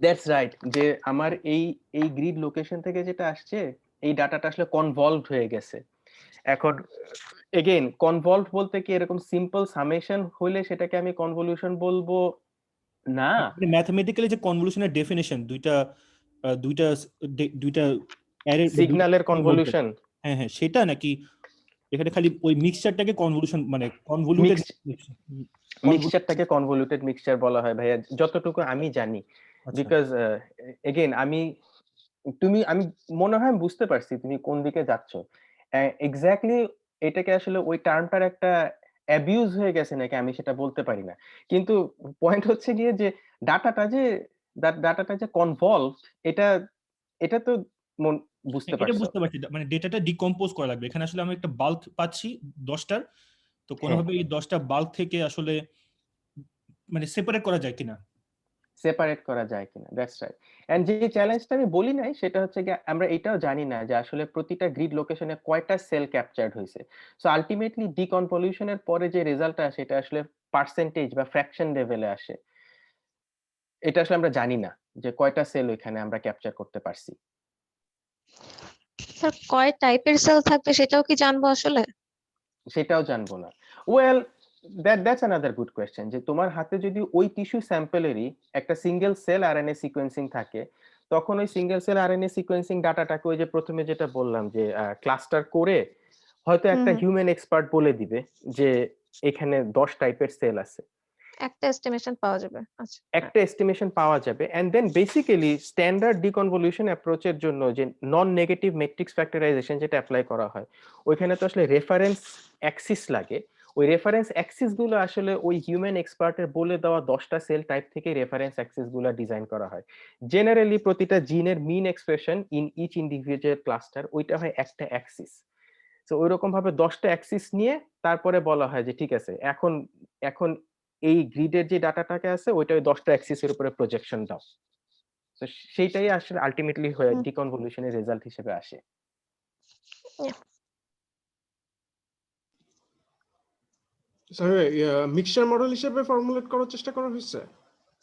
S1: দ্যাটস রাইট, যে আমার এই গ্রিড লোকেশন থেকে যেটা আসছে এই ডাটাটা আসলে কনভলভড হয়ে গেছে। এখন এগেইন কনভলভ বলতে কি এরকম সিম্পল সামেশন হইলে সেটাকে আমি কনভলিউশন বলবো না।
S2: মানে ম্যাথমেটিক্যালি যে কনভলিউশনের ডেফিনেশন দুইটা দুইটা দুইটা অ্যারে বা দুইটা
S1: সিগন্যালের
S2: এর মধ্যে,
S1: কনভলিউশন,
S2: হ্যাঁ হ্যাঁ সেটা নাকি এখানে খালি ওই মিক্সচারটাকে কনভলিউশন মানে কনভলিউটেড
S1: মিক্স মিক্সচারটাকে কনভলিউটেড মিক্সচার বলা হয় ভাইয়া, যতটুকু আমি জানি।
S2: আচ্ছা।
S1: বিকজ এগেইন আমি মনে হয় আমি বুঝতে পারছি তুমি কোন দিকে যাচ্ছ। এক্স্যাক্টলি এটাকে আসলে ওই টার্মটার একটা অ্যাবিউজ হয়ে গেছে নাকি আমি সেটা বলতে পারি না। কিন্তু পয়েন্ট হচ্ছে গিয়ে যে ডাটাটা যে ডাটাটা যে কনভলভ, এটা এটা তো বুঝতে
S2: এটা
S1: পারছো।
S2: বুঝতে পারছি, মানে ডেটাটা ডিকম্পোজ করা লাগবে। এখানে আসলে আমি একটা বাল্ক পাচ্ছি 10টার, তো
S1: হ্যাঁ,
S2: কোনোভাবে এই 10টা বাল্ক থেকে আসলে মানে সেপারেট করা যায় কিনা।
S1: সেপারেট করা যায় কিনা, দ্যাটস রাইট। এন্ড যে চ্যালেঞ্জটা আমি বলি নাই সেটা হচ্ছে গিয়ে আমরা এটাও জানি না যে আসলে প্রতিটা গ্রিড লোকেশনে কয়টা সেল ক্যাপচার্ড হয়েছে। সো আলটিমেটলি ডিকনভলিউশনের পরে যে রেজাল্টটা আসে এটা আসলে পার্সেন্টেজ বা ফ্র্যাকশন লেভেলে আসে। এটা আসলে আমরা জানি না যে কয়টা সেল ওইখানে আমরা ক্যাপচার করতে পারছি।
S3: স্যার কয় টাইপের সেল থাকবে সেটাও কি জানবো আসলে?
S1: সেটাও জানবো না। Well, that's another good question, যে তোমার হাতে যদি ওই টিস্যু স্যাম্পলেরই একটা সিঙ্গেল সেল আরএনএ সিকোয়েন্সিং থাকে, তখন ওই সিঙ্গেল সেল আরএনএ সিকোয়েন্সিং ডাটাটাকে ওই যে প্রথমে যেটা বললাম যে ক্লাস্টার করে হয়তো
S3: হুম
S1: একটা
S3: হুম।
S1: হিউম্যান এক্সপার্ট বলে দিবে যে এখানে 10 টাইপের সেল আছে।
S3: একটা এস্টিমেশন পাওয়া যাবে। আচ্ছা হ্যাঁ।
S1: একটা এস্টিমেশন পাওয়া যাবে এন্ড দেন বেসিক্যালি স্ট্যান্ডার্ড ডিকনভলিউশন অ্যাপ্রোচের জন্য যে নন নেগেটিভ ম্যাট্রিক্স ফ্যাক্টরাইজেশন যেটা অ্যাপ্লাই করা হয়, ওইখানে তো আসলে রেফারেন্স অ্যাক্সিস লাগে। ওই রেফারেন্স অ্যাক্সিস গুলো আসলে ওই হিউম্যান এক্সপার্টের বলে দেওয়া 10টা সেল টাইপ থেকে রেফারেন্স অ্যাক্সিস গুলো ডিজাইন করা হয়। জেনারেলি প্রতিটা জিনের mean expression in each individual cluster ওইটা হয় একটা অ্যাক্সিস। তো ওইরকম ভাবে 10টা অ্যাক্সিস নিয়ে তারপরে বলা হয় যে ঠিক আছে, এখন এখন এই গ্রিডের যে ডাটাটাকে আছে ওইটা ওই 10টা অ্যাক্সিস এর উপরে প্রজেকশন দাও। তো সেইটাই আসলে আল্টিমেটলি হয়ে
S3: হুম,
S1: ডিকনভলিউশন এর রেজাল্ট হিসেবে আসে।
S3: yeah.
S4: স্যার মিক্সচার মডেল হিসেবে ফর্মুলেট করার চেষ্টা করা হয়েছে।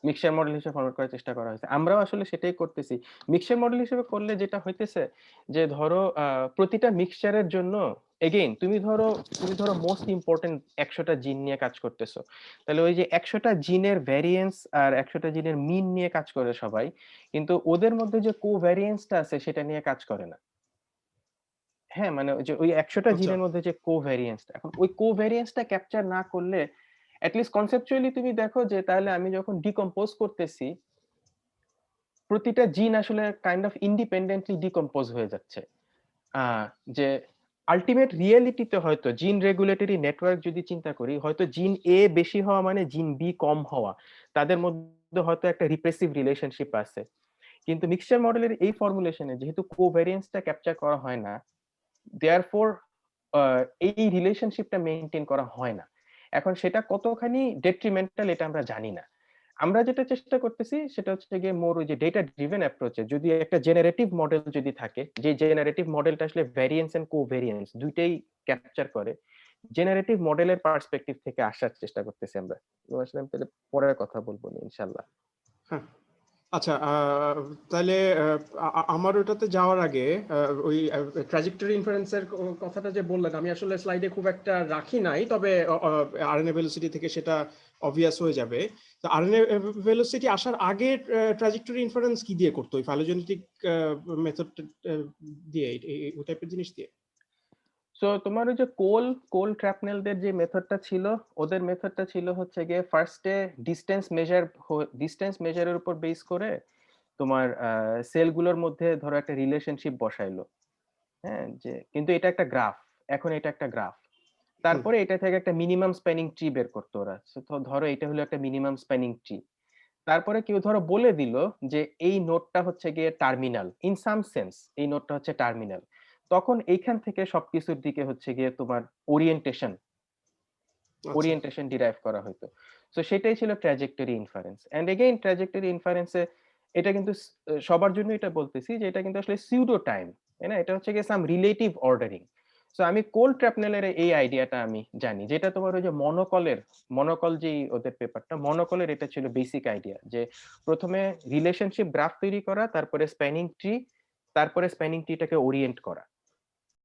S1: মিক্সচার মডেল হিসেবে ফরওয়ার্ড করার চেষ্টা করা হয়েছে। আমরাও আসলে সেটাই করতেছি। মিক্সচার মডেল হিসেবে করলে যেটা হইতেছে যে ধরো প্রতিটা মিক্সচারের জন্য এগেইন তুমি ধরো মোস্ট ইম্পোর্টেন্ট ১০০টা জিন নিয়ে কাজ করতেছো। তাহলে ওই যে ১০০টা জিনের ভ্যারিয়েন্স আর ১০০টা জিনের মিন নিয়ে কাজ করে সবাই। কিন্তু ওদের মধ্যে যে কোভ্যারিয়েন্সটা আছে সেটা নিয়ে কাজ করে না। হ্যাঁ, মানে ওই যে ওই ১০০টা
S4: আচ্ছা,
S1: জিনের মধ্যে যে কোভ্যারিয়েন্সটা, এখন ওই কোভ্যারিয়েন্সটা ক্যাপচার না করলে এট লিস্ট কনসেপচুয়ালি তুমি দেখো যে তাহলে আমি যখন ডিকম্পোজ করতেছি প্রতিটা জিন আসলে কাইন্ড অফ ইন্ডিপেন্ডেন্টলি ডিকম্পোজ হয়ে যাচ্ছে। যে আল্টিমেট রিয়েলিটিতে হয়তো জিন রেগুলেটরি নেটওয়ার্ক যদি চিন্তা করি, হয়তো জিন এ বেশি হওয়া মানে জিন বি কম হওয়া, তাদের মধ্যে হয়তো একটা রিপ্রেসিভ রিলেশনশিপ আছে। কিন্তু মিক্সচার মডেলের এই ফর্মুলেশনে যেহেতু কোভ্যারিয়েন্সটা ক্যাপচার করা হয় না, দেয়ারফোর এই রিলেশনশিপটা মেইনটেইন করা হয় না। এখন সেটা কতখানি ডেট্রিমেন্টাল এটা আমরা জানি না। আমরা যেটা চেষ্টা করতেছি সেটা হচ্ছে গিয়ে মোর ওই যে ডেটা ড্রিভেন অ্যাপ্রোচে যদি একটা জেনারেটিভ মডেল যদি থাকে, যে জেনারেটিভ মডেলটা আসলে ভ্যারিয়েন্স এন্ড কোভ্যারিয়েন্স দুইটাই ক্যাপচার করে, জেনারেটিভ মডেলের পার্সপেক্টিভ থেকে আসার চেষ্টা করতেছি আমরা। তো আসলে আমি তাহলে পরে কথা বলবো ইনশাআল্লাহ।
S4: হ্যাঁ, আচ্ছা, তাহলে আমার ওটাতে যাওয়ার আগে ওই ট্র্যাজেক্টরি ইনফারেন্সের কথাটা যে বললেন, আমি আসলে স্লাইডে খুব একটা রাখি নাই, তবে আরএনএ ভেলোসিটি থেকে সেটা অবভিয়াস হয়ে যাবে। তো আরএনএ ভেলোসিটি আসার আগে ট্র্যাজেক্টরি ইনফারেন্স কি দিয়ে করতো? ওই ফাইলোজেনেটিক মেথড দিয়ে, ওই টাইপের জিনিস দিয়ে?
S1: সো তোমার ওই যে কোল ট্র্যাপনেলদের যে মেথডটা ছিল, ওদের মেথডটা ছিল হচ্ছে গিয়ে ফার্স্টে ডিস্টেন্স মেজারের উপর বেস করে তোমার সেলগুলোর মধ্যে ধরো একটা রিলেশনশিপ বসাইলো। হ্যাঁ, যে কিন্তু এটা একটা গ্রাফ, এখন এটা একটা গ্রাফ। তারপরে এটা থেকে একটা মিনিমাম স্প্যানিং ট্রি বের করতো ওরা। তো ধরো এটা হলো একটা মিনিমাম স্প্যানিং ট্রি। তারপরে কেউ ধরো বলে দিল যে এই নোডটা হচ্ছে গিয়ে টার্মিনাল, ইন সাম সেন্স এই নোডটা হচ্ছে টার্মিনাল। তখন এইখান থেকে সবকিছুর দিকে হচ্ছে গিয়ে তোমার ওরিয়েন্টেশন ডিরাইভ করা হতো। সো সেটাই ছিল trajectory inference. And again trajectory ইনফারেন্সে এটা কিন্তু সবার জন্য এটা বলতেছি যে এটা কিন্তু আসলে সিউডো টাইম, তাই না? এটা হচ্ছে গিয়ে সাম রিলেটিভ অর্ডারিং। সো আমি কোল ট্র্যাপনেলের এই আইডিয়াটা আমি জানি, যেটা তোমার ওই যে মনোকল যেই ওদের পেপারটা, মনোকলের এটা ছিল বেসিক আইডিয়া, যে প্রথমে রিলেশনশিপ গ্রাফ তৈরি করা, তারপরে স্প্যানিং ট্রি, তারপরে স্প্যানিং ট্রিটাকে ওরিয়েন্ট করা।